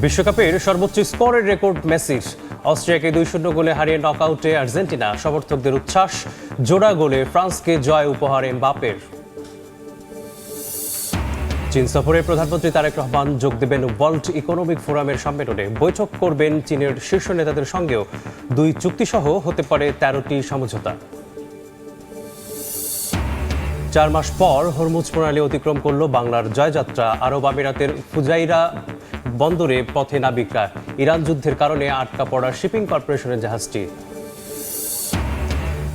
বিশ্বকাপের সর্বোচ্চ স্কোরের রেকর্ড মেসির। অস্ট্রিয়াকে 2-0 গোলে হারিয়ে নকআউটে আর্জেন্টিনা। সমর্থকদের উচ্ছ্বাস, জোড়া গোলে ফ্রান্সকে জয় উপহার এমবাপের। চীন সফরে প্রধানমন্ত্রী তারেক রহমান যোগ দেবেন ওয়ার্ল্ড ইকোনমিক ফোরামের সম্মেলনে। বৈঠক করবেন চীনের শীর্ষ নেতাদের সঙ্গেও। 2 চুক্তিসহ হতে পারে 13টি সমঝোতা। 4 মাস পর হরমুজ প্রণালী অতিক্রম করল বাংলার জয়যাত্রা। আরব আমিরাতের ফুজাইরা বন্দরে পথে নাবিকরা। ইরান যুদ্ধের কারণে আটকা পড়া শিপিং কর্পোরেশনের জাহাজটি।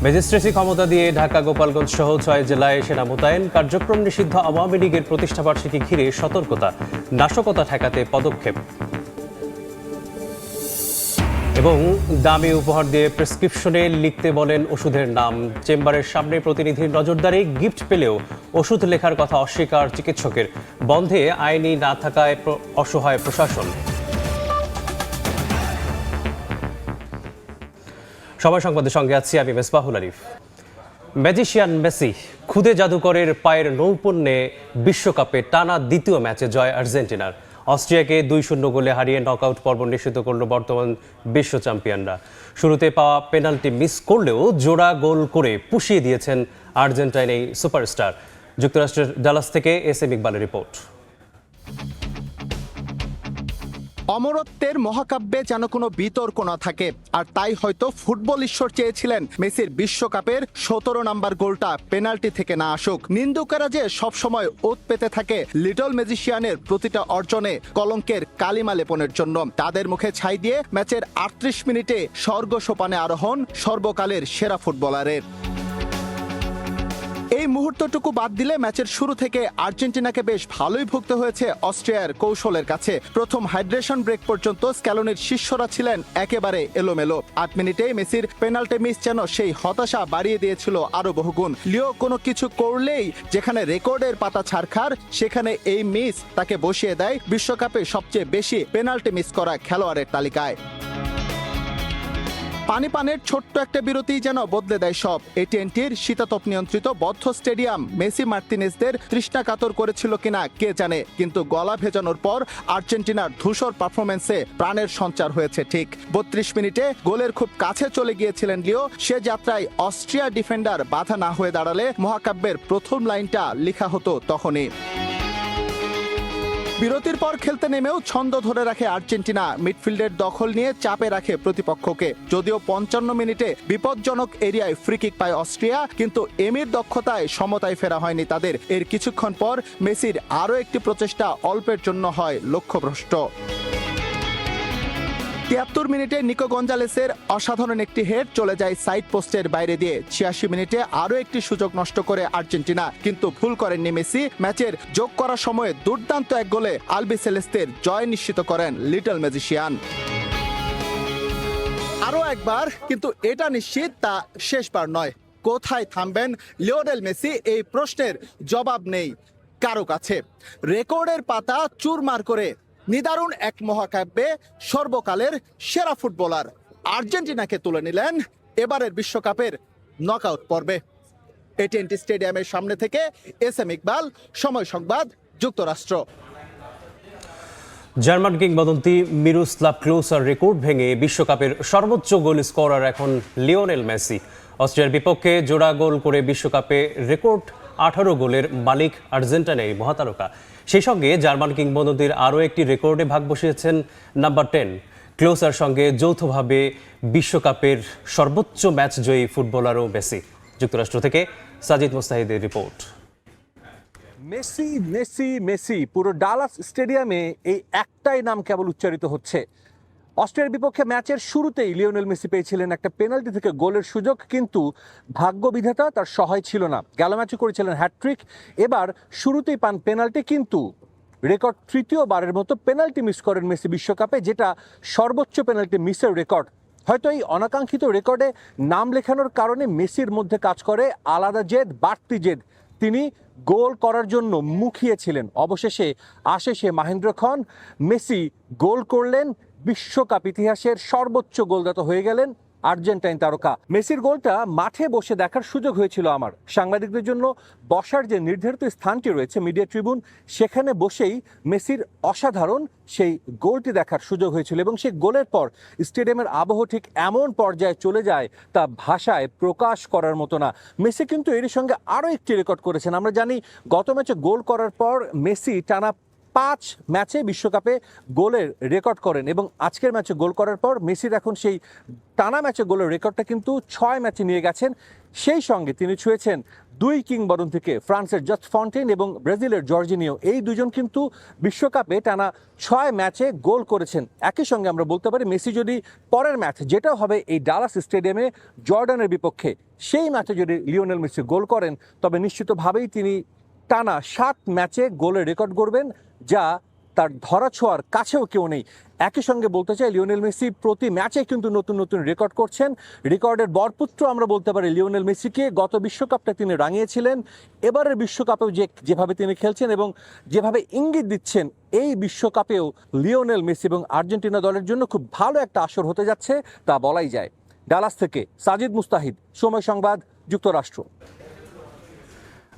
ম্যাজিস্ট্রেসি ক্ষমতা দিয়ে ঢাকা, গোপালগঞ্জ সহ 6 জেলায় সেনা মোতায়েন। কার্যক্রম নিষিদ্ধ আওয়ামী লীগের প্রতিষ্ঠাবার্ষিকী ঘিরে সতর্কতা, নাশকতা ঠেকাতে পদক্ষেপ। এবং দামি উপহার দিয়ে প্রেসক্রিপশনে লিখতে বলেন ওষুধের নাম। চেম্বারের সামনে প্রতিনিধির নজরদারি, গিফট পেলেও ওষুধ লেখার কথা অস্বীকার চিকিৎসকের। বন্ধে আইনি না থাকায় অসহায় প্রশাসন। সবাই সংবাদের সঙ্গে আছি আমি মেসবাহুল আরিফ। ম্যাজিশিয়ান মেসি, খুদে জাদুকরের পায়ের নৌপুণ্যে বিশ্বকাপে টানা দ্বিতীয় ম্যাচে জয় আর্জেন্টিনার। অস্ট্রিয়াকে 2-0 গোলে হারিয়ে নকআউট পর্ব নিশ্চিত করল বর্তমান বিশ্ব চ্যাম্পিয়নরা। শুরুতে পাওয়া পেনাল্টি মিস করলেও জোড়া গোল করে পুষিয়ে দিয়েছেন আর্জেন্টাইন এই সুপারস্টার। যুক্তরাষ্ট্রের ডালাস থেকে এসএম ইকবালের রিপোর্ট। অমরত্বের মহাকাব্যে যেন কোনো বিতর্ক না থাকে, আর তাই হয়তো ফুটবল ঈশ্বর চেয়েছিলেন মেসির বিশ্বকাপের 17 নম্বর গোলটা পেনাল্টি থেকে না আসুক। নিন্দুকেরা যে সবসময় ওত পেতে থাকে লিটল ম্যাজিশিয়ানের প্রতিটা অর্জনে কলঙ্কের কালিমা লেপনের জন্য। তাদের মুখে ছাই দিয়ে ম্যাচের 38 মিনিটে স্বর্গ সোপানে আরোহণ সর্বকালের সেরা ফুটবলারের। এই মুহূর্তটুকু বাদ দিলে ম্যাচের শুরু থেকে আর্জেন্টিনাকে বেশ ভালোই ভুগতে হয়েছে অস্ট্রিয়ার কৌশলের কাছে। প্রথম হাইড্রেশন ব্রেক পর্যন্ত স্ক্যালোনির শিষ্যরা ছিলেন একেবারে এলোমেলো। 8 মিনিটে মেসির পেনাল্টি মিস যেন সেই হতাশা বাড়িয়ে দিয়েছিল আরো বহুগুণ। লিও কোনো কিছু করলেই যেখানে রেকর্ডের পাতা ছাড়খার, সেখানে এই মিস তাকে বসিয়ে দেয় বিশ্বকাপে সবচেয়ে বেশি পেনাল্টি মিস করা খেলোয়াড়ের তালিকায়। পানির ছোট্ট একটা বিরতি যেন বদলে দেয় সব। AT&Tর শীতাতপ নিয়ন্ত্রিত বদ্ধ স্টেডিয়াম মেসি মার্তিনেজদের তৃষ্ণা কাতর করেছিল কিনা কে জানে, কিন্তু গলা ভেজানোর পর আর্জেন্টিনার ধূসর পারফরমেন্সে প্রাণের সঞ্চার হয়েছে ঠিক। 32 মিনিটে গোলের খুব কাছে চলে গিয়েছিলেন লিও। সে যাত্রায় অস্ট্রিয়া ডিফেন্ডার বাধা না হয়ে দাঁড়ালে মহাকাব্যের প্রথম লাইনটা লেখা হতো তখনই। বিরতির পর খেলতে নেমেও ছন্দ ধরে রাখে আর্জেন্টিনা। মিডফিল্ডের দখল নিয়ে চাপে রাখে প্রতিপক্ষকে। যদিও 55 মিনিটে বিপজ্জনক এরিয়ায় ফ্রিকিক পায় অস্ট্রিয়া, কিন্তু এমির দক্ষতায় সমতায় ফেরা হয়নি তাদের। এর কিছুক্ষণ পর মেসির আরও একটি প্রচেষ্টা অল্পের জন্য হয় লক্ষ্যভ্রষ্ট। 73 মিনিটে নিকো গঞ্জালেসের অসাধারণ একটি হেড চলে যায় সাইড পোস্টের বাইরে দিয়ে। 86 মিনিটে আরও একটি সুযোগ নষ্ট করে আর্জেন্টিনা, কিন্তু ভুল করেননি মেসি। ম্যাচের যোগ করার সময়ে দুর্দান্ত এক গোলে আলবি সেলেস্তের জয় নিশ্চিত করেন লিটল ম্যাজিশিয়ান। আরও একবার, কিন্তু এটা নিশ্চিত তা শেষবার নয়। কোথায় থামবেন লিওনেল মেসি, এই প্রশ্নের জবাব নেই কারো কাছে। রেকর্ডের পাতা চুরমার করে নিদারুণ এক মহাকাব্যে সর্বকালের সেরা ফুটবলার আর্জেন্টিনাকে তুলে নিলেন এবারের বিশ্বকাপের নকআউট পর্বে। AT&T স্টেডিয়ামের সামনে থেকে এসএম ইকবাল, সময় সংবাদ, যুক্তরাষ্ট্র। জার্মান কিংবদন্তি মিরোস্লাভ ক্লোসার রেকর্ড ভেঙে বিশ্বকাপের সর্বোচ্চ গোল স্কোরার এখন লিওনেল মেসি। অস্ট্রিয়ার বিপক্ষে জোড়া গোল করে বিশ্বকাপে রেকর্ড 18 গোলের মালিক আর্জেন্টিনা এই মহাতারকা। সেই সঙ্গে জার্মান কিংবদন্তির আরও একটি রেকর্ডে ভাগ বসিয়েছেন নাম্বার 10 ক্লোসার সঙ্গে যৌথভাবে বিশ্বকাপের সর্বোচ্চ ম্যাচ জয়ী ফুটবলারও মেসি। যুক্তরাষ্ট্র থেকে সাজিদ মোস্তাহিদের রিপোর্ট। মেসি মেসি মেসি, পুরো ডালাস স্টেডিয়ামে এই একটাই নাম কেবল উচ্চারিত হচ্ছে। অস্ট্রিয়ার বিপক্ষে ম্যাচের শুরুতেই লিওনেল মেসি পেয়েছিলেন একটা পেনাল্টি থেকে গোলের সুযোগ, কিন্তু ভাগ্য বিধাতা তার সহায় ছিল না। গেল ম্যাচে করেছিলেন হ্যাটট্রিক, এবার শুরুতেই পান পেনাল্টি, কিন্তু রেকর্ড তৃতীয়বারের মতো পেনাল্টি মিস করেন মেসি বিশ্বকাপে, যেটা সর্বোচ্চ পেনাল্টি মিসের রেকর্ড। হয়তো এই অনাকাঙ্ক্ষিত রেকর্ডে নাম লেখানোর কারণে মেসির মধ্যে কাজ করে আলাদা জেদ, বাড়তি জেদ। তিনি গোল করার জন্য মুখিয়েছিলেন। অবশেষে আসে সে মাহেন্দ্রক্ষণ। মেসি গোল করলেন, বিশ্বকাপ ইতিহাসের সর্বোচ্চ গোলদাতা হয়ে গেলেন আর্জেন্টাইন তারকা। মেসির গোলটা মাঠে বসে দেখার সুযোগ হয়েছিল আমার। সাংবাদিকদের জন্য বসার যে নির্ধারিত স্থানটি রয়েছে মিডিয়া ট্রিবিউন, সেখানে বসেই মেসির অসাধারণ সেই গোলটি দেখার সুযোগ হয়েছিল এবং সেই গোলের পর স্টেডিয়ামের আবহ ঠিক এমন পর্যায়ে চলে যায় তা ভাষায় প্রকাশ করার মতো না। মেসি কিন্তু এর সঙ্গে আরও একটি রেকর্ড করেছেন। আমরা জানি গত ম্যাচে গোল করার পর মেসি টানা 5 ম্যাচে বিশ্বকাপে গোলের রেকর্ড করেন এবং আজকের ম্যাচে গোল করার পর মেসির এখন সেই টানা ম্যাচে গোলের রেকর্ডটা কিন্তু 6 ম্যাচে নিয়ে গেছেন। সেই সঙ্গে তিনি ছুঁয়েছেন 2 কিংবদন্তিকে, ফ্রান্সের জাস্ট ফন্টেন এবং ব্রাজিলের জর্জিনিও। এই দুজন কিন্তু বিশ্বকাপে টানা 6 ম্যাচে গোল করেছেন। একই সঙ্গে আমরা বলতে পারি মেসি যদি পরের ম্যাচ, যেটা হবে এই ডালাস স্টেডিয়ামে জর্ডানের বিপক্ষে, সেই ম্যাচে যদি লিওনেল মেসি গোল করেন তবে নিশ্চিতভাবেই তিনি টানা 7 ম্যাচে গোলের রেকর্ড করবেন, যা তার ধরাছোঁয়ার কাছেও কেউ নেই। একই সঙ্গে বলতে চাই লিওনেল মেসি প্রতি ম্যাচে কিন্তু নতুন নতুন রেকর্ড করছেন। রেকর্ডের বরপুত্র আমরা বলতে পারি লিওনেল মেসিকে। গত বিশ্বকাপটা তিনি রাঙিয়েছিলেন, এবারের বিশ্বকাপেও যেভাবে তিনি খেলছেন এবং যেভাবে ইঙ্গিত দিচ্ছেন এই বিশ্বকাপেও লিওনেল মেসি এবং আর্জেন্টিনা দলের জন্য খুব ভালো একটা আসর হতে যাচ্ছে তা বলাই যায়। ডালাস থেকে সাজিদ মুস্তাহিদ, সময় সংবাদ, যুক্তরাষ্ট্র।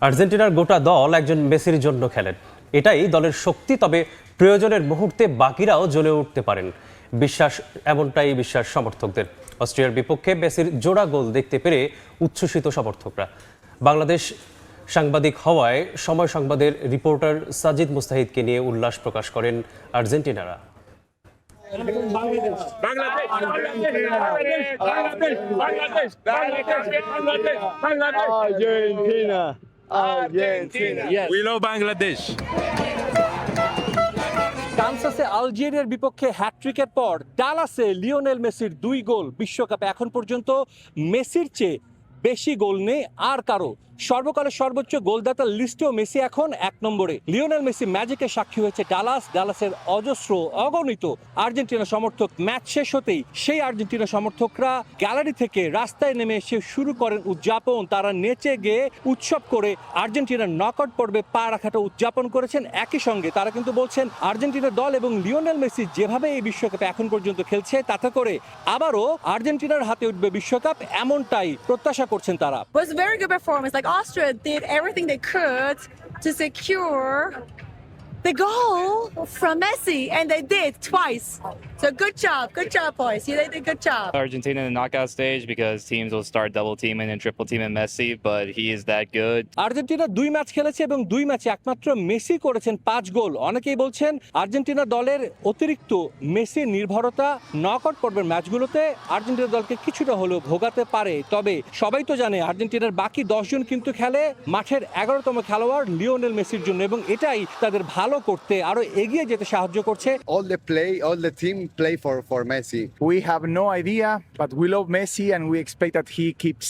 আর্জেন্টিনার গোটা দল একজন মেসির জন্য খেলেন, এটাই দলের শক্তি। তবে প্রয়োজনের মুহূর্তে বাকিরাও জ্বলে উঠতে পারেন, এমনটাই বিশ্বাস সমর্থকদের। অস্ট্রিয়ার বিপক্ষে মেসির জোড়া গোল দেখতে পেরে উচ্ছ্বসিত সমর্থকরা। বাংলাদেশ সাংবাদিক হওয়ায় সময় সংবাদের রিপোর্টার সাজিদ মুস্তাহিদকে নিয়ে উল্লাস প্রকাশ করেন আর্জেন্টিনারা। We love Bangladesh. কানসাসে আলজেরিয়ার বিপক্ষে হ্যাটট্রিকের পর ডালাসে লিওনেল মেসির 2 গোল। বিশ্বকাপে এখন পর্যন্ত মেসির চেয়ে বেশি গোল নেই আর কারো। সর্বকালের সর্বোচ্চ গোলদাতার লিস্টেও মেসি এখন 1 নম্বরে। লিওনেল মেসি ম্যাজিকের সাক্ষী হয়েছে ডালাসের অজস্র অগণিত আর্জেন্টিনা সমর্থক। ম্যাচ শেষ হতেই সেই আর্জেন্টিনা সমর্থকরা গ্যালারি থেকে রাস্তায় নেমে এসে শুরু করেন উদযাপন। তারা নেচে গেয়ে উৎসব করে আর্জেন্টিনার নকআউট পর্বে পা রাখাটা উদযাপন করেছেন। একই সঙ্গে তারা কিন্তু বলছেন আর্জেন্টিনার দল এবং লিওনেল মেসি যেভাবে এই বিশ্বকাপে এখন পর্যন্ত খেলছে তাতে করে আবারও আর্জেন্টিনার হাতে উঠবে বিশ্বকাপ, এমনটাই প্রত্যাশা করছেন তারা। It was a very good performance. Like Austria did everything they could to secure the goal from Messi, and they did twice. So good job, boys. You did a good job. Argentina in the knockout stage because teams will start double teaming and triple teaming Messi, but he is that good. Argentina 2 match খেলেছে এবং 2 ম্যাচে একমাত্র Messi করেছেন 5 গোল। অনেকেই বলছেন Argentina দলের অতিরিক্ত Messi নির্ভরতা নকআউট পর্বের ম্যাচগুলোতে আর্জেন্টিনা দলকে কিছুটা হলেও ভোগাতে পারে। তবে সবাই তো জানে আর্জেন্টিনার বাকি 10 জন কিন্তু খেলে মাঠের 11তম খেলোয়াড় লিওনেল মেসির জন্য এবং এটাই তাদের ভালো করতে আরো এগিয়ে যেতে সাহায্য করছে। All the team play for Messi. We have no idea, but we love Messi and we expect that he keeps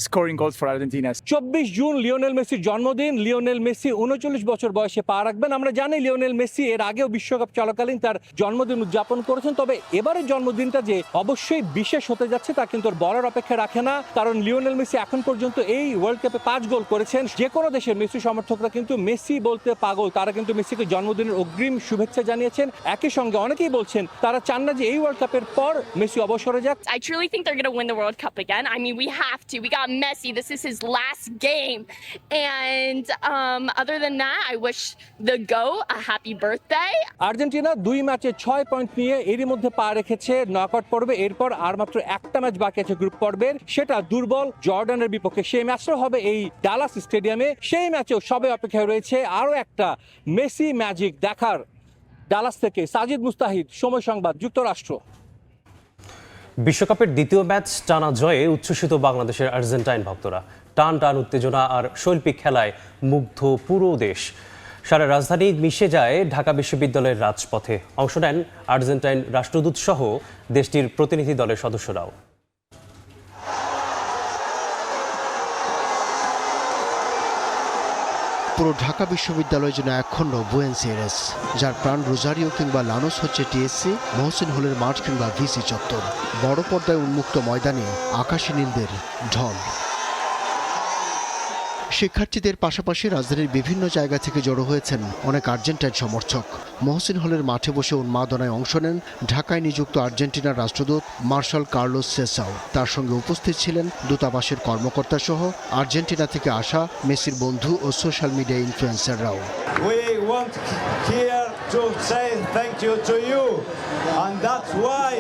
scoring goals for Argentina. 24 June Lionel মেসির জন্মদিন। লিওনেল মেসি 39 বছর বয়সে পা রাখবেন। আমরা জানি লিওনেল মেসি এর আগেও বিশ্বকাপ চলাকালীন তার জন্মদিন উদযাপন করেছেন, তবে এবারের জন্মদিনটা যে অবশ্যই বিশেষ হতে যাচ্ছে তা কিন্তু বলার অপেক্ষা রাখে না, কারণ লিওনেল মেসি এখন পর্যন্ত এই ওয়ার্ল্ড কাপে 5 গোল করেছেন। যে কোনো দেশের মেসি সমর্থকরা কিন্তু মেসি বলতে পাগল। তারা কিন্তু মেসিকে জন্মদিনের অগ্রিম শুভেচ্ছা জানিয়েছেন। একই সঙ্গে অনেকেই বলছেন তারা চান না যে এই ওয়ার্ল্ড কাপের পর মেসি অবসরে যাক। I truly think they're going to win the World Cup again. I mean, we have to. We got Messi. This is his last game. And other than that, I wish the GOAT a happy birthday. Argentina 2 ম্যাচে 6 point নিয়ে এরই মধ্যে পা রেখেছে knockout পর্বে। এরপর আর মাত্র একটা ম্যাচ বাকি আছে গ্রুপ পর্বের, সেটা দুর্বল জর্ডানের বিপক্ষে। সেই ম্যাচটা হবে এই ডালাস স্টেডিয়ামে। সেই ম্যাচেও সবাই অপেক্ষায় রয়েছে আরও একটা মেসি ম্যাজিক দেখার। ডালাস থেকে সাজিদ মুস্তাহিদ, সময় সংবাদ, যুক্তরাষ্ট্র। বিশ্বকাপের দ্বিতীয় ম্যাচ টানা জয়ে উচ্ছ্বসিত বাংলাদেশের আর্জেন্টাইন ভক্তরা। টান টান উত্তেজনা আর শৈল্পিক খেলায় মুগ্ধ পুরো দেশ। সারা রাজধানী মিশে যায় ঢাকা বিশ্ববিদ্যালয়ের রাজপথে। অংশ নেন আর্জেন্টাইন রাষ্ট্রদূত সহ দেশটির প্রতিনিধি দলের সদস্যরাও। পুরো ঢাকা বিশ্ববিদ্যালয়ের জন্য একখণ্ড বুয়েন্স এয়ারেস, যার প্রাণ রোজারিও কিংবা লানোস হচ্ছে টিএসসি, মহসিন হলের মাঠ কিংবা ভিসি চত্বর। বড় পর্দায় উন্মুক্ত ময়দানে আকাশী নীলদের ঢল। শিক্ষার্থীদের পাশাপাশি রাজধানীর বিভিন্ন জায়গা থেকে জড়ো হয়েছেন অনেক আর্জেন্টাইন সমর্থক। মহসিন হলের মাঠে বসে উন্মাদনায় অংশ নেন ঢাকায় নিযুক্ত আর্জেন্টিনার রাষ্ট্রদূত মার্শাল কার্লোস সেসাও। তার সঙ্গে উপস্থিত ছিলেন দূতাবাসের কর্মকর্তা সহ আর্জেন্টিনা থেকে আসা মেসির বন্ধু ও সোশ্যাল মিডিয়া ইনফ্লুয়েন্সাররাও। We want here to say thank you to you, and that's why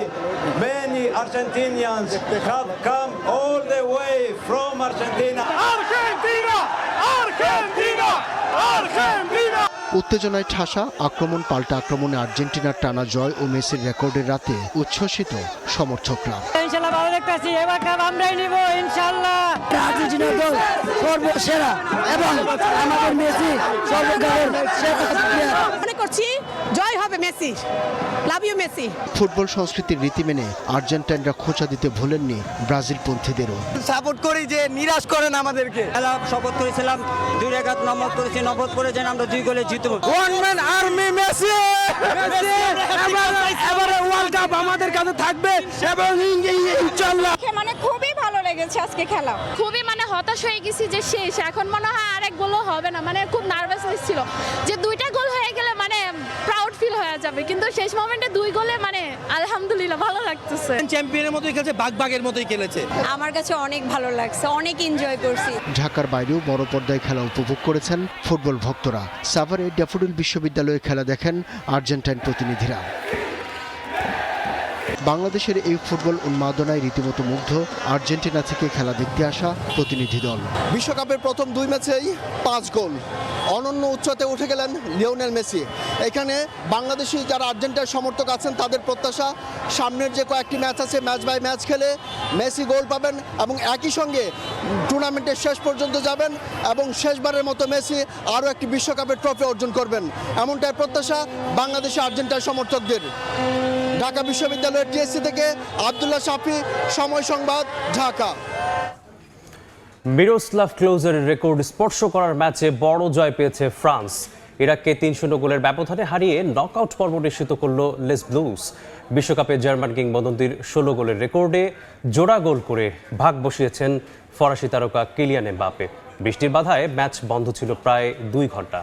many Argentinians have come all the way from Argentina. Argentina! Argentina! Argentina! উত্তেজনায় ঠাসা আক্রমণ পাল্টা আক্রমণে আর্জেন্টিনার টানা জয় ও মেসির রেকর্ডের রাতে উচ্ছ্বসিত সমর্থকরা। ইনশাআল্লাহ ভালো দেখতেছি, এবার কাপ আমরাই নিব ইনশাআল্লাহ। আর্জেন্টিনার দল সর্বসেরা এবং আমাদের মেসি সর্বকালের সেরা প্লেয়ার। মনে করছি জয় হবে Messi. Love you Messi. Football সংস্কৃতির রীতি মেনে আর্জেন্টাইনরা খোঁচা দিতে ভোলেননি ব্রাজিলপন্থীদেরও। সাপোর্ট করি যে নিরাশ করেন আমাদেরকে। খেলা শপথ করেছিলাম 2 রেখাত নমত করেছি, নমত করে যেন আমরা 2 গোলে জিতব। One man army Messi. এবারে ওয়ার্ল্ড কাপ আমাদের কাছে থাকবে এবং ইনশাআল্লাহ। মানে খুবই ভালো লেগেছে আজকে খেলা, খুবই মানে হতাশ হয়ে গেছি যে শেষ, এখন মনে হয় আরেক গোলও হবে না, মানে খুব নার্ভাস হয়েছিল যে 2টা গোল হয়ে গেলে মানে প্রাউড ফিল হয়ে যাবে, কিন্তু শেষ মোমেন্টে 2 গোলে মানে আলহামদুলিল্লাহ ভালো লাগতেছে। চ্যাম্পিয়নের মতোই খেলছে, বাগবাগের মতোই খেলেছে। আমার কাছে অনেক ভালো লাগছে, অনেক এনজয় করছি। ঢাকার বাইরেও বড় পর্দায় খেলা উপভোগ করেছেন ফুটবল ভক্তরা। সাভারে ড্যাফোডিল বিশ্ববিদ্যালয়ে খেলা দেখেন আর্জেন্টাইন প্রতিনিধিরা। বাংলাদেশের এই ফুটবল উন্মাদনায় রীতিমতো মুগ্ধ আর্জেন্টিনা থেকে খেলা দেখতে আসা প্রতিনিধি দল। বিশ্বকাপের প্রথম 2 ম্যাচেই 5 গোল, অনন্য উচ্চতে উঠে গেলেন লিওনেল মেসি। এখানে বাংলাদেশি যারা আর্জেন্টাইন সমর্থক আছেন তাদের প্রত্যাশা সামনের যে কয়েকটি ম্যাচ আছে ম্যাচ বাই ম্যাচ খেলে মেসি গোল পাবেন এবং একই সঙ্গে টুর্নামেন্টের শেষ পর্যন্ত যাবেন এবং শেষবারের মতো মেসি আরও একটি বিশ্বকাপের ট্রফি অর্জন করবেন, এমনটাই প্রত্যাশা বাংলাদেশি আর্জেন্টাইন সমর্থকদের। ঢাকা বিশ্ববিদ্যালয়ের টিএসসি থেকে আব্দুল্লাহ শাফি, সময় সংবাদ, ঢাকা। মিরোস্লাভ ক্লোজের রেকর্ড স্পর্শ করার ম্যাচে বড় জয় পেয়েছে ফ্রান্স। ইরাককে 3-0 গোলের ব্যবধানে হারিয়ে নকআউট পর্ব নিশ্চিত করল লেস ব্লুজ। বিশ্বকাপে জার্মান কিংবদন্তির 16 গোলের রেকর্ডে জোড়া গোল করে ভাগ বসিয়েছেন ফরাসি তারকা কিলিয়ান এমবাপে। বৃষ্টির বাধায় ম্যাচ বন্ধ ছিল প্রায় 2 ঘন্টা।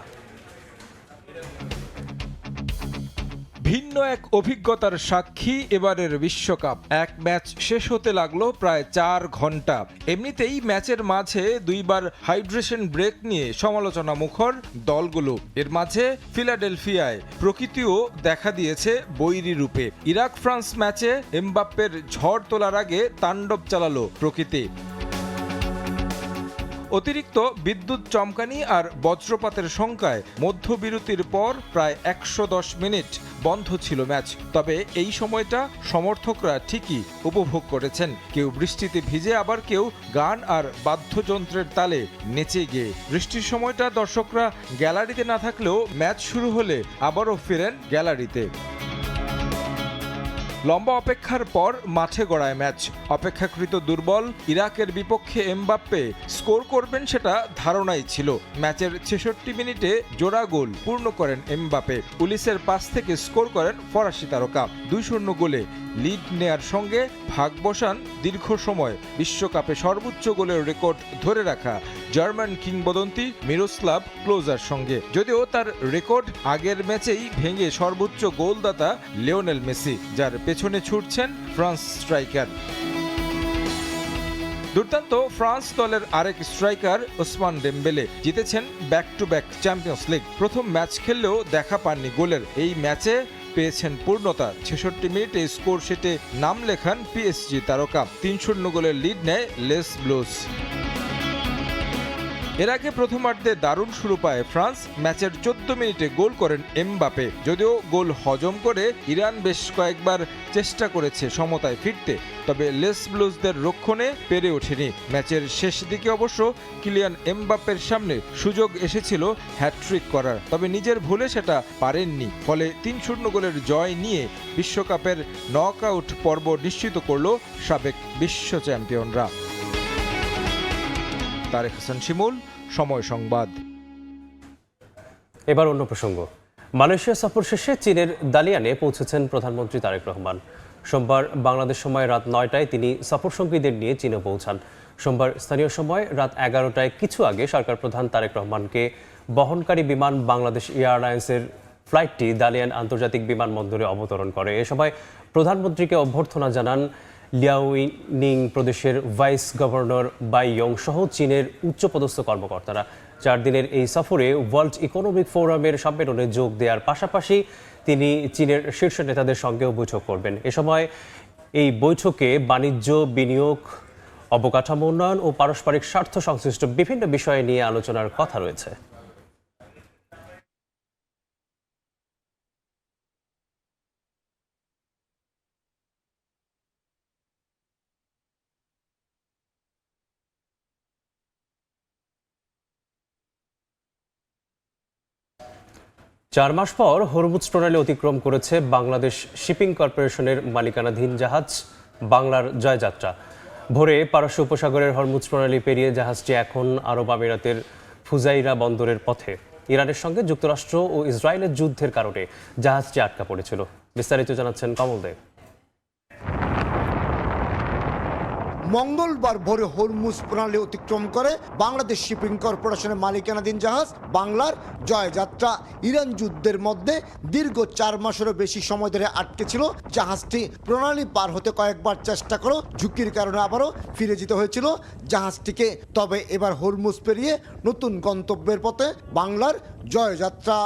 ভিন্ন এক অভিজ্ঞতার সাক্ষী এবারের বিশ্বকাপ। এক ম্যাচ শেষ হতে লাগলো প্রায় 4 ঘন্টা। এমনিতেই ম্যাচের মাঝে 2বার হাইড্রেশন ব্রেক নিয়ে সমালোচনা মুখর দলগুলো। এর মাঝে ফিলাডেলফিয়ায় প্রকৃতিও দেখা দিয়েছে বৈরী রূপে। ইরাক ফ্রান্স ম্যাচে এমবাপ্পের ঝড় তোলার আগে তাণ্ডব চালালো প্রকৃতি। অতিরিক্ত বিদ্যুৎ চমকানি আর বজ্রপাতের শঙ্কায় মধ্যবিরতির পর প্রায় 110 মিনিট বন্ধ ছিল ম্যাচ। তবে এই সময়টা সমর্থকরা ঠিকই উপভোগ করেছেন, কেউ বৃষ্টিতে ভিজে, আবার কেউ গান আর বাদ্যযন্ত্রের তালে নেচে গিয়ে। বৃষ্টির সময়টা দর্শকরা গ্যালারিতে না থাকলেও ম্যাচ শুরু হলে আবারও ফেরেন গ্যালারিতে। লম্বা অপেক্ষার পর মাঠে গড়ায় ম্যাচ। অপেক্ষাকৃত দুর্বল ইরাকের বিপক্ষে এমবাপ্পে স্কোর করবেন সেটা ধারণাই ছিল। ম্যাচের 66 মিনিটে জোড়া গোল পূর্ণ করেন এমবাপ্পে। পুলিশের পাস থেকে স্কোর করেন ফরাসি তারকা। 2-0 গোলে লিড নেয়ার সঙ্গে ভাগ বসান দীর্ঘ সময় বিশ্বকাপে সর্বোচ্চ গোলের রেকর্ড ধরে রাখা জার্মান কিংবদন্তি মিরোস্লাভ ক্লোজার সঙ্গে। যদিও তার রেকর্ড আগের ম্যাচেই ভেঙে সর্বোচ্চ গোলদাতা লিওনেল মেসি, যার পেছনে ছুটছেন ফ্রান্স স্ট্রাইকার। দুর্দান্ত ফ্রান্স দলের আরেক স্ট্রাইকার ওসমান ডেম্বেলে জিতেছেন back to back champions league. প্রথম ম্যাচ খেললেও দেখা পাননি গোলের। এই ম্যাচে পেয়েছেন পূর্ণতা। 66 মিনিটে স্কোর শিটে নাম লেখান পিএসজি তারকা। 3-0 গোলের লিড নেয় লেস ব্লুজ। এর আগে প্রথমার্ধে দারুণ শুরু পায় ফ্রান্স। ম্যাচের 14 মিনিটে গোল করেন এমবাপে। যদিও গোল হজম করে ইরান বেশ কয়েকবার চেষ্টা করেছে সমতায় ফিরতে, তবে লেস ব্লুজদের রক্ষণে পেরে ওঠেনি। ম্যাচের শেষ দিকে অবশ্য কিলিয়ান এমবাপ্পের সামনে সুযোগ এসেছিল হ্যাটট্রিক করার, তবে নিজের ভুলে সেটা পারেননি। ফলে 3-0 গোলের জয় নিয়ে বিশ্বকাপের নকআউট পর্ব নিশ্চিত করল সাবেক বিশ্ব চ্যাম্পিয়নরা। তারেক হাসান শিমুল, সময় সংবাদ। এবার অন্য প্রসঙ্গ। মালয়েশিয়া সফর শেষে চীনের দালিয়ানে পৌঁছেছেন প্রধানমন্ত্রী তারেক রহমান। সোমবার বাংলাদেশ সময় রাত 9টায় তিনি সফরসঙ্গীদের নিয়ে চীনে পৌঁছান। সোমবার স্থানীয় সময় রাত 11টায় কিছু আগে সরকার প্রধান তারেক রহমানকে বহনকারী বিমান বাংলাদেশ এয়ারলাইন্সের ফ্লাইটটি দালিয়ান আন্তর্জাতিক বিমানবন্দরে অবতরণ করে। এ সময় প্রধানমন্ত্রীকে অভ্যর্থনা জানান লিয়াওনিং প্রদেশের ভাইস গভর্নর বাই ইয়ং সহ চীনের উচ্চপদস্থ কর্মকর্তারা। 4 দিনের এই সফরে ওয়ার্ল্ড ইকোনমিক ফোরামের সম্মেলনে যোগ দেওয়ার পাশাপাশি তিনি চীনের শীর্ষ নেতাদের সঙ্গেও বৈঠক করবেন। এ সময় এই বৈঠকে বাণিজ্য, বিনিয়োগ, অবকাঠামো উন্নয়ন ও পারস্পরিক স্বার্থ সংশ্লিষ্ট বিভিন্ন বিষয় নিয়ে আলোচনার কথা রয়েছে। চার মাস পর হরমুজ প্রণালী অতিক্রম করেছে বাংলাদেশ শিপিং কর্পোরেশনের মালিকানাধীন জাহাজ বাংলার জয়যাত্রা। ভোরে পারস্য উপসাগরের হরমুজ প্রণালী পেরিয়ে জাহাজটি এখন আরব আমিরাতের ফুজাইরা বন্দরের পথে। ইরানের সঙ্গে যুক্তরাষ্ট্র ও ইসরায়েলের যুদ্ধের কারণে জাহাজটি আটকা পড়েছিল। বিস্তারিত জানাচ্ছেন কমল দেব। মঙ্গলবার ভোরে হরমুজ প্রণালী অতিক্রম করে বাংলাদেশ শিপিং কর্পোরেশনের মালিকানাধীন জাহাজ বাংলার জয়যাত্রা। ইরান যুদ্ধের মধ্যে দীর্ঘ 4 মাসেরও বেশি সময় ধরে আটকে ছিল জাহাজটি। প্রণালী পার হতে কয়েকবার চেষ্টা করেও ঝুঁকির কারণে আবারও ফিরে যেতে হয়েছিল জাহাজটিকে। তবে এবার হরমুজ পেরিয়ে নতুন গন্তব্যের পথে বাংলার জয়যাত্রা।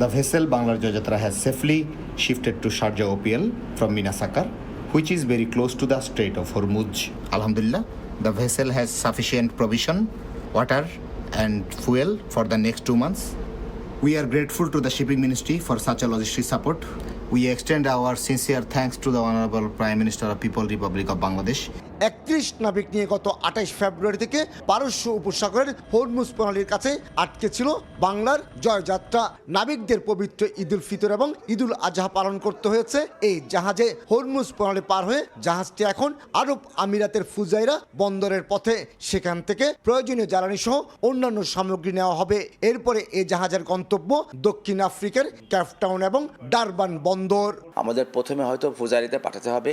The vessel Banglar Jayatra has safely shifted to Sharjah OPL from Minasakar, which is very close to the Strait of Hormuz. Alhamdulillah, the vessel has sufficient provision, water and fuel for the next 2 months. We are grateful to the Shipping Ministry for such a logistic support. We extend our sincere thanks to the Honorable Prime Minister of People's Republic of Bangladesh. 31 নাবিক নিয়ে গত 28 ফেব্রুয়ারি থেকে পারস্য উপসাগরের Hormuz প্রণালীর কাছে আটকে ছিল বাংলার জয়যাত্রা। নাবিকদের পবিত্র ঈদুল ফিতর এবং ঈদুল আজহা পালন করতে হয়েছে এই জাহাজে। হরমুজ প্রণালী পার হয়ে জাহাজটি এখন আরব আমিরাতের ফুজাইরা বন্দরের পথে। সেখান থেকে প্রয়োজনীয় জ্বালানি সহ অন্যান্য সামগ্রী নেওয়া হবে। এরপরে এই জাহাজের গন্তব্য দক্ষিণ আফ্রিকার কেপটাউন এবং ডারবান বন্দর। আমাদের প্রথমে হয়তো ফুজারিতে পাঠাতে হবে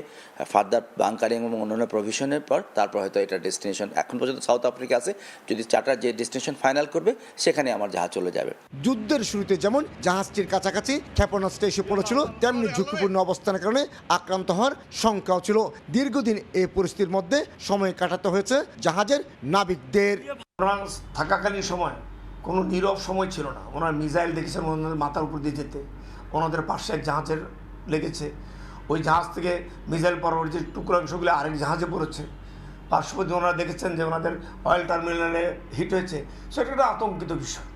ফার্দার বাংকারিং এবং অন্যান্য প্রভিশনের পর, তারপর হয়তো এটা ডেস্টিনেশন। এখন পর্যন্ত সাউথ আফ্রিকা আছে, যদি চার্টার যে ডেস্টিনেশন ফাইনাল করবে সেখানে আমার জাহাজ চলে যাবে। যুদ্ধের শুরুতে যেমন জাহাজটির কাছাকাছি ক্ষেপণাস্ত্র এসে পড়েছিল, তেমনি ঝুঁকিপূর্ণ অবস্থানের কারণে আক্রান্ত হওয়ার শঙ্কাও ছিল। দীর্ঘদিন এই পরিস্থিতির মধ্যে সময় কাটাতে হয়েছে জাহাজের নাবিকদের। ফ্রান্স থাকাকালীন সময় কোনো নীরব সময় ছিল না। ওনারা মিসাইল দেখেছেন ওনাদের মাথার উপর দিয়ে যেতে, ওনাদের পাশে এক জাহাজের লেগেছে, ওই জাহাজ থেকে মিসাইল পরবর্তী টুকরাংশগুলো আরেক জাহাজে পড়েছে। পার্শ্ববর্তী ওনারা দেখেছেন যে ওনাদের অয়েল টার্মিনালে হিট হয়েছে। সেটা একটা আতঙ্কিত বিষয়,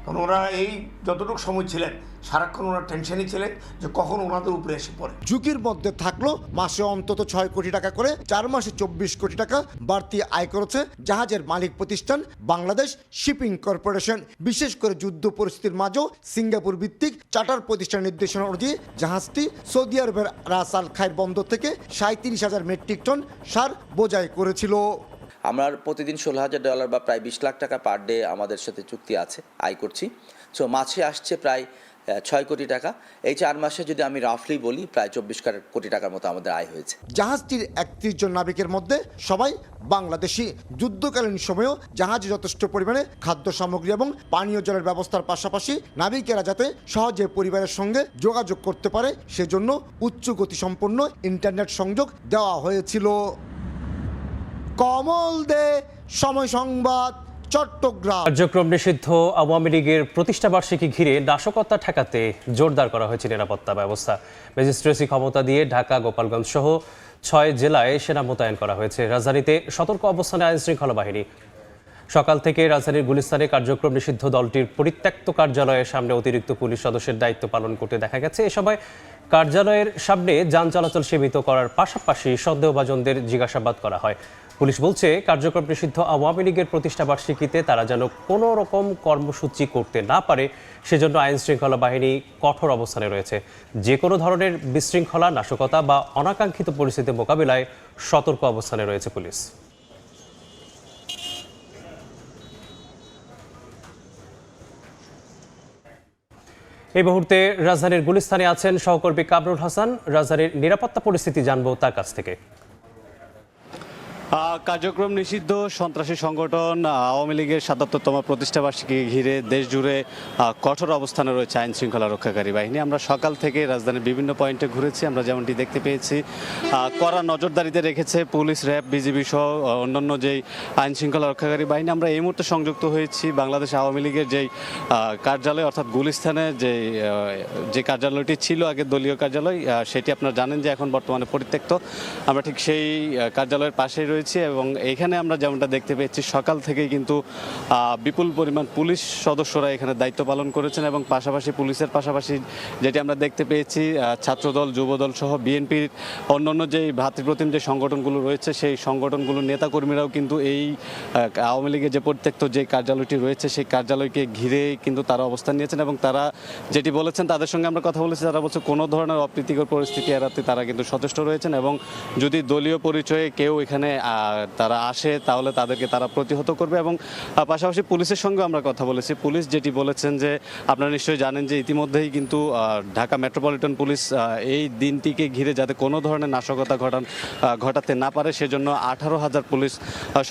কারণ ওরা এই যতটুকু সময় ছিলেন সারাক্ষণ ওরা টেনশনই ছিলেন যে কখন ওনাদের উপরে এসে পড়ে। ঝুঁকির মধ্যে থাকলো মাসে অন্তত 6 কোটি টাকা করে 4 মাসে 24 কোটি টাকা বাড়তি আয় করেছে জাহাজের মালিক প্রতিষ্ঠান বাংলাদেশ শিপিং কর্পোরেশন। বিশেষ করে যুদ্ধ পরিস্থিতির মাঝেও সিঙ্গাপুর ভিত্তিক চার্টার প্রতিষ্ঠানের নির্দেশনা অনুযায়ী জাহাজটি সৌদি আরবের রাস আল খাইর বন্দর থেকে 37,000 মেট্রিক টন সার বোঝাই করেছিল। আমরা প্রতিদিন $16,000 বা প্রায় 20 লাখ টাকা পার ডে আমাদের সাথে চুক্তি আছে, আয় করছি। সো মাছে আসছে প্রায় 6 কোটি টাকা। এই 4 মাসে যদি আমি রাফলি বলি প্রায় 24 কোটি টাকার মতো আমাদের আয় হয়েছে। জাহাজটির 31 জন নাবিকের মধ্যে সবাই বাংলাদেশি। যুদ্ধকালীন সময়েও জাহাজে যথেষ্ট পরিমাণে খাদ্য সামগ্রী এবং পানীয় জলের ব্যবস্থার পাশাপাশি নাবিকেরা যাতে সহজে পরিবারের সঙ্গে যোগাযোগ করতে পারে সেজন্য উচ্চ গতিসম্পন্ন ইন্টারনেট সংযোগ দেওয়া হয়েছিল। কমল দে, সময় সংবাদ, চট্টগ্রাম। কার্যক্রম নিষিদ্ধ আওয়ামী লীগের প্রতিষ্ঠাবার্ষিকী ঘিরে নাশকতা ঠেকাতে জোরদার করা হয়েছে নিরাপত্তা ব্যবস্থা। ম্যাজিস্ট্রেসি ক্ষমতা দিয়ে ঢাকা, গোপালগঞ্জ সহ 6 জেলায় সেনা মোতায়েন করা হয়েছে। রাজধানীতে সতর্ক অবস্থানে আইন শৃঙ্খলা বাহিনী। সকাল থেকে রাজধানীর গুলিস্তানে কার্যক্রম নিষিদ্ধ দলটির পরিত্যক্ত কার্যালয়ের সামনে অতিরিক্ত পুলিশ সদস্যের দায়িত্ব পালন করতে দেখা গেছে। এ সময় কার্যালয়ের সামনে যান চলাচল সীমিত করার পাশাপাশি সন্দেহভাজনদের জিজ্ঞাসাবাদ করা হয়। পুলিশ বলছে, কার্যক্রম নিষিদ্ধ আওয়ামী লীগের প্রতিষ্ঠাবার্ষিকীতে তারা যেন কোনো রকম কর্মসূচি করতে না পারে সেজন্য আইন শৃঙ্খলা বাহিনী কঠোর অবস্থানে রয়েছে। যে কোনো ধরনের বিশৃঙ্খলা, নাশকতা বা অনাকাঙ্ক্ষিত পরিস্থিতি মোকাবিলায় সতর্ক অবস্থানে রয়েছে পুলিশ। এই মুহূর্তে রাজধানীর গুলিস্তানে আছেন সহকর্মী কামরুল হাসান। রাজধানীর নিরাপত্তা পরিস্থিতি জানবো তার কাছ থেকে। কার্যক্রম নিষিদ্ধ সন্ত্রাসী সংগঠন আওয়ামী লীগের ৭৭তম প্রতিষ্ঠাবার্ষিকী ঘিরে দেশ জুড়ে কঠোর অবস্থানে রয়েছে আইন শৃঙ্খলা রক্ষাকারী বাহিনী। আমরা সকাল থেকে রাজধানীর বিভিন্ন পয়েন্টে ঘুরেছি, আমরা যেমনটি দেখতে পেয়েছি কড়া নজরদারিতে রেখেছে পুলিশ, র্যাব, বিজিবি সহ অন্যান্য যেই আইন শৃঙ্খলা রক্ষাকারী বাহিনী। আমরা এই মুহূর্তে সংযুক্ত হয়েছি বাংলাদেশ আওয়ামী লীগের যেই কার্যালয় অর্থাৎ গুলিস্তানে যে কার্যালয়টি ছিল আগে দলীয় কার্যালয়, সেটি আপনারা জানেন যে এখন বর্তমানে পরিত্যক্ত। আমরা ঠিক সেই কার্যালয়ের পাশেই রয়েছে এবং এখানে আমরা যেমনটা দেখতে পেয়েছি সকাল থেকেই কিন্তু বিপুল পরিমাণ পুলিশ সদস্যরা এখানে দায়িত্ব পালন করেছেন এবং পাশাপাশি পুলিশের পাশাপাশি যেটি আমরা দেখতে পেয়েছি ছাত্রদল, যুবদল সহ বিএনপির অন্যান্য যে ভ্রাতৃপ্রতিম যে সংগঠনগুলো রয়েছে সেই সংগঠনগুলোর নেতাকর্মীরাও কিন্তু এই আওয়ামী লীগের যে পরিত্যক্ত যে কার্যালয়টি রয়েছে সেই কার্যালয়কে ঘিরে কিন্তু তারা অবস্থান নিয়েছেন এবং তারা যেটি বলেছেন, তাদের সঙ্গে আমরা কথা বলেছি, তারা বলছে কোনো ধরনের অপ্রীতিকর পরিস্থিতি এড়াতে তারা কিন্তু সচেষ্ট রয়েছেন এবং যদি দলীয় পরিচয়ে কেউ এখানে তারা আসে তাহলে তাদেরকে তারা প্রতিহত করবে। এবং পাশাপাশি পুলিশের সঙ্গে আমরা কথা বলেছি, পুলিশ যেটি বলেছেন যে আপনারা নিশ্চয়ই জানেন যে ইতিমধ্যেই কিন্তু ঢাকা মেট্রোপলিটন পুলিশ এই দিনটিকে ঘিরে যাতে কোনো ধরনের নাশকতা ঘটাতে না পারে সেজন্য 18,000 পুলিশ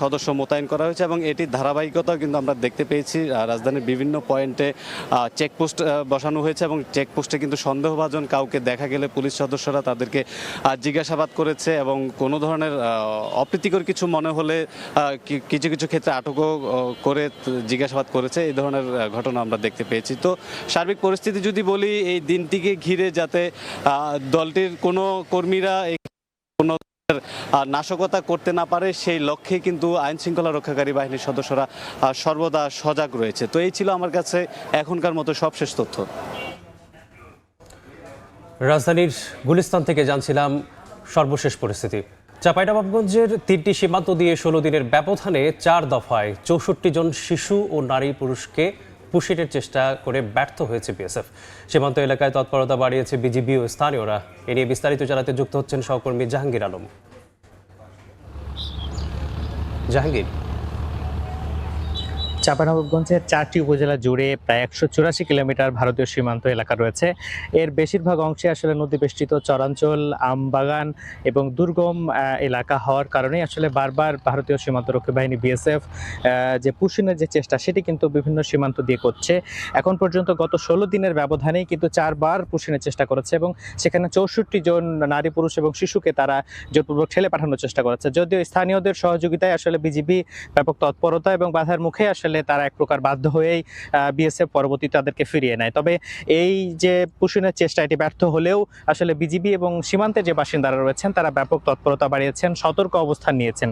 সদস্য মোতায়েন করা হয়েছে এবং এটির ধারাবাহিকতাও কিন্তু আমরা দেখতে পেয়েছি। রাজধানীর বিভিন্ন পয়েন্টে চেকপোস্ট বসানো হয়েছে এবং চেকপোস্টে কিন্তু সন্দেহভাজন কাউকে দেখা গেলে পুলিশ সদস্যরা তাদেরকে জিজ্ঞাসাবাদ করেছে এবং কোনো ধরনের অপ্রীতিকর কিছু মনে হলে কিছু কিছু ক্ষেত্রে আটকও করে জিজ্ঞাসাবাদ করেছে। এই ধরনের ঘটনা আমরা দেখতে পেয়েছি। তো সার্বিক পরিস্থিতি যদি বলি, এই দিনটিকে ঘিরে যাতে দলটির কোনো কর্মীরা কোনো নাশকতা করতে না পারে সেই লক্ষ্যে কিন্তু আইন শৃঙ্খলা রক্ষাকারী বাহিনীর সদস্যরা সর্বদা সজাগ রয়েছে। তো এই ছিল আমার কাছে এখনকার মতো সবশেষ তথ্য। রাজধানীর গুলিস্তান থেকে জানছিলাম সর্বশেষ পরিস্থিতি। চাঁপাইনবাবগঞ্জের 3টি সীমান্ত দিয়ে 16 দিনের ব্যবধানে 4 দফায় 64 জন শিশু ও নারী পুরুষকে পুষিনের চেষ্টা করে ব্যর্থ হয়েছে বিএসএফ। সীমান্ত এলাকায় তৎপরতা বাড়িয়েছে বিজিবি ও স্থানীয়রা। এ নিয়ে বিস্তারিত জানাতে যুক্ত হচ্ছেন সহকর্মী জাহাঙ্গীর আলম। জাহাঙ্গীর, চাঁপাইনবাবগঞ্জের 4টি উপজেলা জুড়ে প্রায় 184 কিলোমিটার ভারতীয় সীমান্ত এলাকা রয়েছে। এর বেশিরভাগ অংশে আসলে নদীবেষ্টিত চরাঞ্চল, আমবাগান এবং দুর্গম এলাকা হওয়ার কারণে আসলে বারবার ভারতীয় সীমান্তরক্ষী বাহিনী বিএসএফ যে পুষিনের যে চেষ্টা সেটি কিন্তু বিভিন্ন সীমান্ত দিয়ে করছে। এখন পর্যন্ত গত 16 দিনের ব্যবধানেই কিন্তু 4 বার পুষিনের চেষ্টা করেছে এবং সেখানে 64 জন নারী, পুরুষ এবং শিশুকে তারা জোরপূর্বক ঠেলে পাঠানোর চেষ্টা করেছে। যদিও স্থানীয়দের সহযোগিতায় আসলে বিজিবি ব্যাপক তৎপরতা এবং বাধার মুখে আসলে তারা এক প্রকার বাধ্য হয়েই বিএসএফ পরবর্তী তাদেরকে ফিরিয়ে নেয়। তবে এই যে পুষিনের চেষ্টা এটি ব্যর্থ হলেও আসলে বিজিবি এবং সীমান্তের যে বাসিন্দারা রয়েছেন তারা ব্যাপক তৎপরতা বাড়িয়েছেন, সতর্ক অবস্থান নিয়েছেন।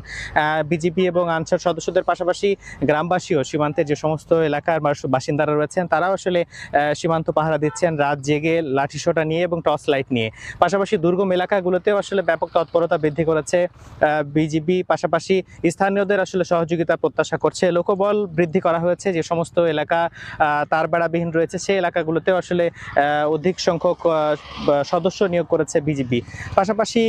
বিজিবি এবং আনসার সদস্যদের পাশাপাশি গ্রামবাসীও সীমান্তের যে সমস্ত এলাকার বাসিন্দারা রয়েছেন তারাও আসলে সীমান্ত পাহারা দিচ্ছেন রাত জেগে লাঠিসোঁটা নিয়ে এবং টর্চ লাইট নিয়ে। পাশাপাশি দুর্গম এলাকাগুলোতেও আসলে ব্যাপক তৎপরতা বৃদ্ধি করেছে বিজিবি, পাশাপাশি স্থানীয়দের আসলে সহযোগিতা প্রত্যাশা করছে। লোকবল বৃদ্ধি করা হয়েছে, যে সমস্ত এলাকা তার বেড়াবিহীন রয়েছে সেই এলাকাগুলোতেও আসলে অধিক সংখ্যক সদস্য নিয়োগ করেছে বিজিবি। পাশাপাশি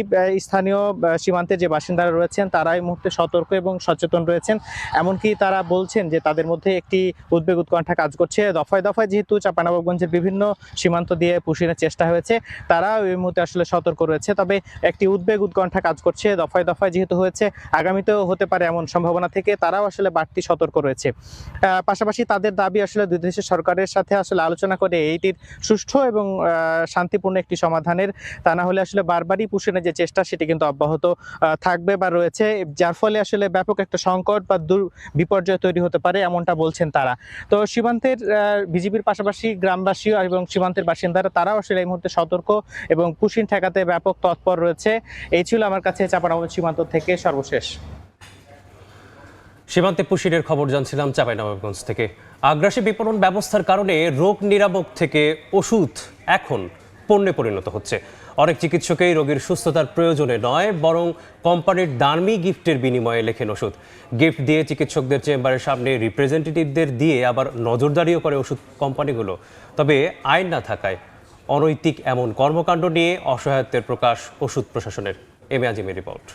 স্থানীয় সীমান্তের যে বাসিন্দারা রয়েছেন তারা এই মুহূর্তে সতর্ক এবং সচেতন রয়েছেন। এমনকি তারা বলছেন যে তাদের মধ্যে একটি উদ্বেগ উৎকণ্ঠা কাজ করছে। দফায় দফায় যেহেতু চাঁপাইনবাবগঞ্জের বিভিন্ন সীমান্ত দিয়ে পুষিনের চেষ্টা হয়েছে, তারাও এই মুহূর্তে আসলে সতর্ক রয়েছে। তবে একটি উদ্বেগ উৎকণ্ঠা কাজ করছে, দফায় দফায় যেহেতু হয়েছে, আগামীতেও হতে পারে এমন সম্ভাবনা থেকে তারাও আসলে বাড়তি সতর্ক রয়েছে। পাশাপাশি তাদের দাবি আসলে দুই দেশের সরকারের সাথে আসলে আলোচনা করে এইটির সুষ্ঠু এবং শান্তিপূর্ণ একটি সমাধানের, তা না হলে আসলে বারবারই পুষিনের যে চেষ্টা সেটি কিন্তু অব্যাহত থাকবে বা রয়েছে, যার ফলে আসলে ব্যাপক একটা সংকট বা বিপর্যয় তৈরি হতে পারে এমনটা বলছেন তারা। তো সীমান্তের বিজিবির পাশাপাশি গ্রামবাসী এবং সীমান্তের বাসিন্দারা তারাও আসলে এই মুহূর্তে সতর্ক এবং পুষিন ঠেকাতে ব্যাপক তৎপর রয়েছে। এই ছিল আমার কাছে চাঁপাইনবাবগঞ্জ সীমান্ত থেকে সর্বশেষ। সীমান্তে পুষিনের খবর জানছিলাম চাঁপাইনবাবগঞ্জ থেকে। আগ্রাসী বিপণন ব্যবস্থার কারণে রোগ নিরামক থেকে ওষুধ এখন পণ্যে পরিণত হচ্ছে। অনেক চিকিৎসকই রোগীর সুস্থতার প্রয়োজনে নয়, বরং কোম্পানির দামি গিফটের বিনিময়ে লেখেন ওষুধ। গিফট দিয়ে চিকিৎসকদের চেম্বারের সামনে রিপ্রেজেন্টেটিভদের দিয়ে আবার নজরদারিও করে ওষুধ কোম্পানিগুলো। তবে আইন না থাকায় অনৈতিক এমন কর্মকাণ্ড নিয়ে অসহায়ত্বের প্রকাশ ওষুধ প্রশাসনের। M A আজিমের report.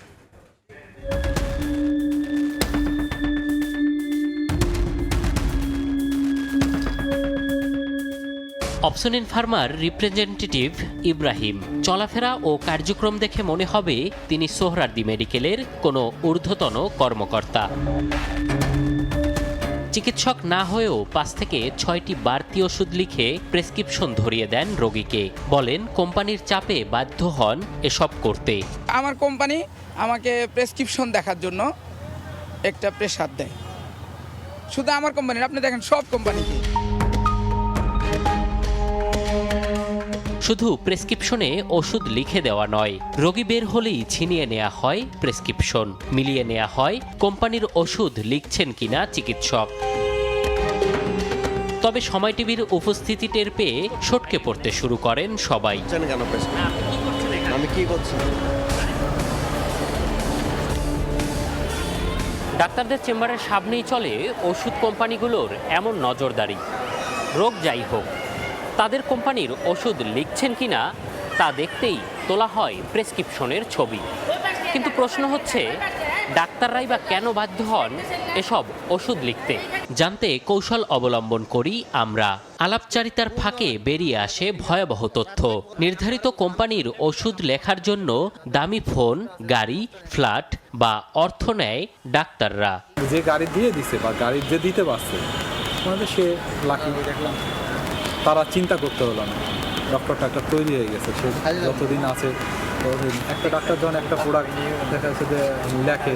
অপসনিন farmer representative Ibrahim চলাফেরা ও কার্যক্রম দেখে মনে হবে তিনি সোহরাওয়ার্দী মেডিকেলের কোনো ঊর্ধ্বতন কর্মকর্তা। চিকিৎসক না হয়েও 5 থেকে 6টি বাড়তি ওষুধ লিখে প্রেসক্রিপশন ধরিয়ে দেন রোগীকে। বলেন কোম্পানির চাপে বাধ্য হন এসব করতে। আমার কোম্পানি আমাকে প্রেসক্রিপশন দেখার জন্য একটা প্রেসার দেয়। শুধু আমার কোম্পানির, আপনি দেখেন সব কোম্পানিকে। শুধু প্রেসক্রিপশনে ওষুধ লিখে দেওয়া নয়, রোগী বের হলেই ছিনিয়ে নেওয়া হয় প্রেসক্রিপশন, মিলিয়ে নেওয়া হয় কোম্পানির ওষুধ লিখছেন কিনা চিকিৎসক। তবে সময় টিভির উপস্থিতি টের পেয়ে সটকে পড়তে শুরু করেন সবাই। ডাক্তারদের চেম্বারের সামনেই চলে ওষুধ কোম্পানিগুলোর এমন নজরদারি। রোগ যাই হোক, তাদের কোম্পানির ওষুধ লিখছেন কিনা তা দেখতেই তোলা হয় প্রেসক্রিপশনের ছবি। কিন্তু প্রশ্ন হচ্ছে, ডাক্তাররাই বা কেন বাধ্য হন এসব ওষুধ লিখতে? জানতে কৌশল অবলম্বন করি আমরা। আলাপচারিতার ফাঁকে বেরিয়ে আসে ভয়াবহ তথ্য। নির্ধারিত কোম্পানির ওষুধ লেখার জন্য দামি ফোন, গাড়ি, ফ্ল্যাট বা অর্থ নেয় ডাক্তাররা। যে গাড়ি দিয়ে দিছে বা গাড়ি যে দিতে পারছে সে লাকি, তারা চিন্তা করতে হলো না। ডক্টরটা একটা তৈরি হয়ে গেছে, সে যতদিন আছে একটা ডাক্তার যখন একটা প্রোডাক্ট দেখা যাচ্ছে যে লেখে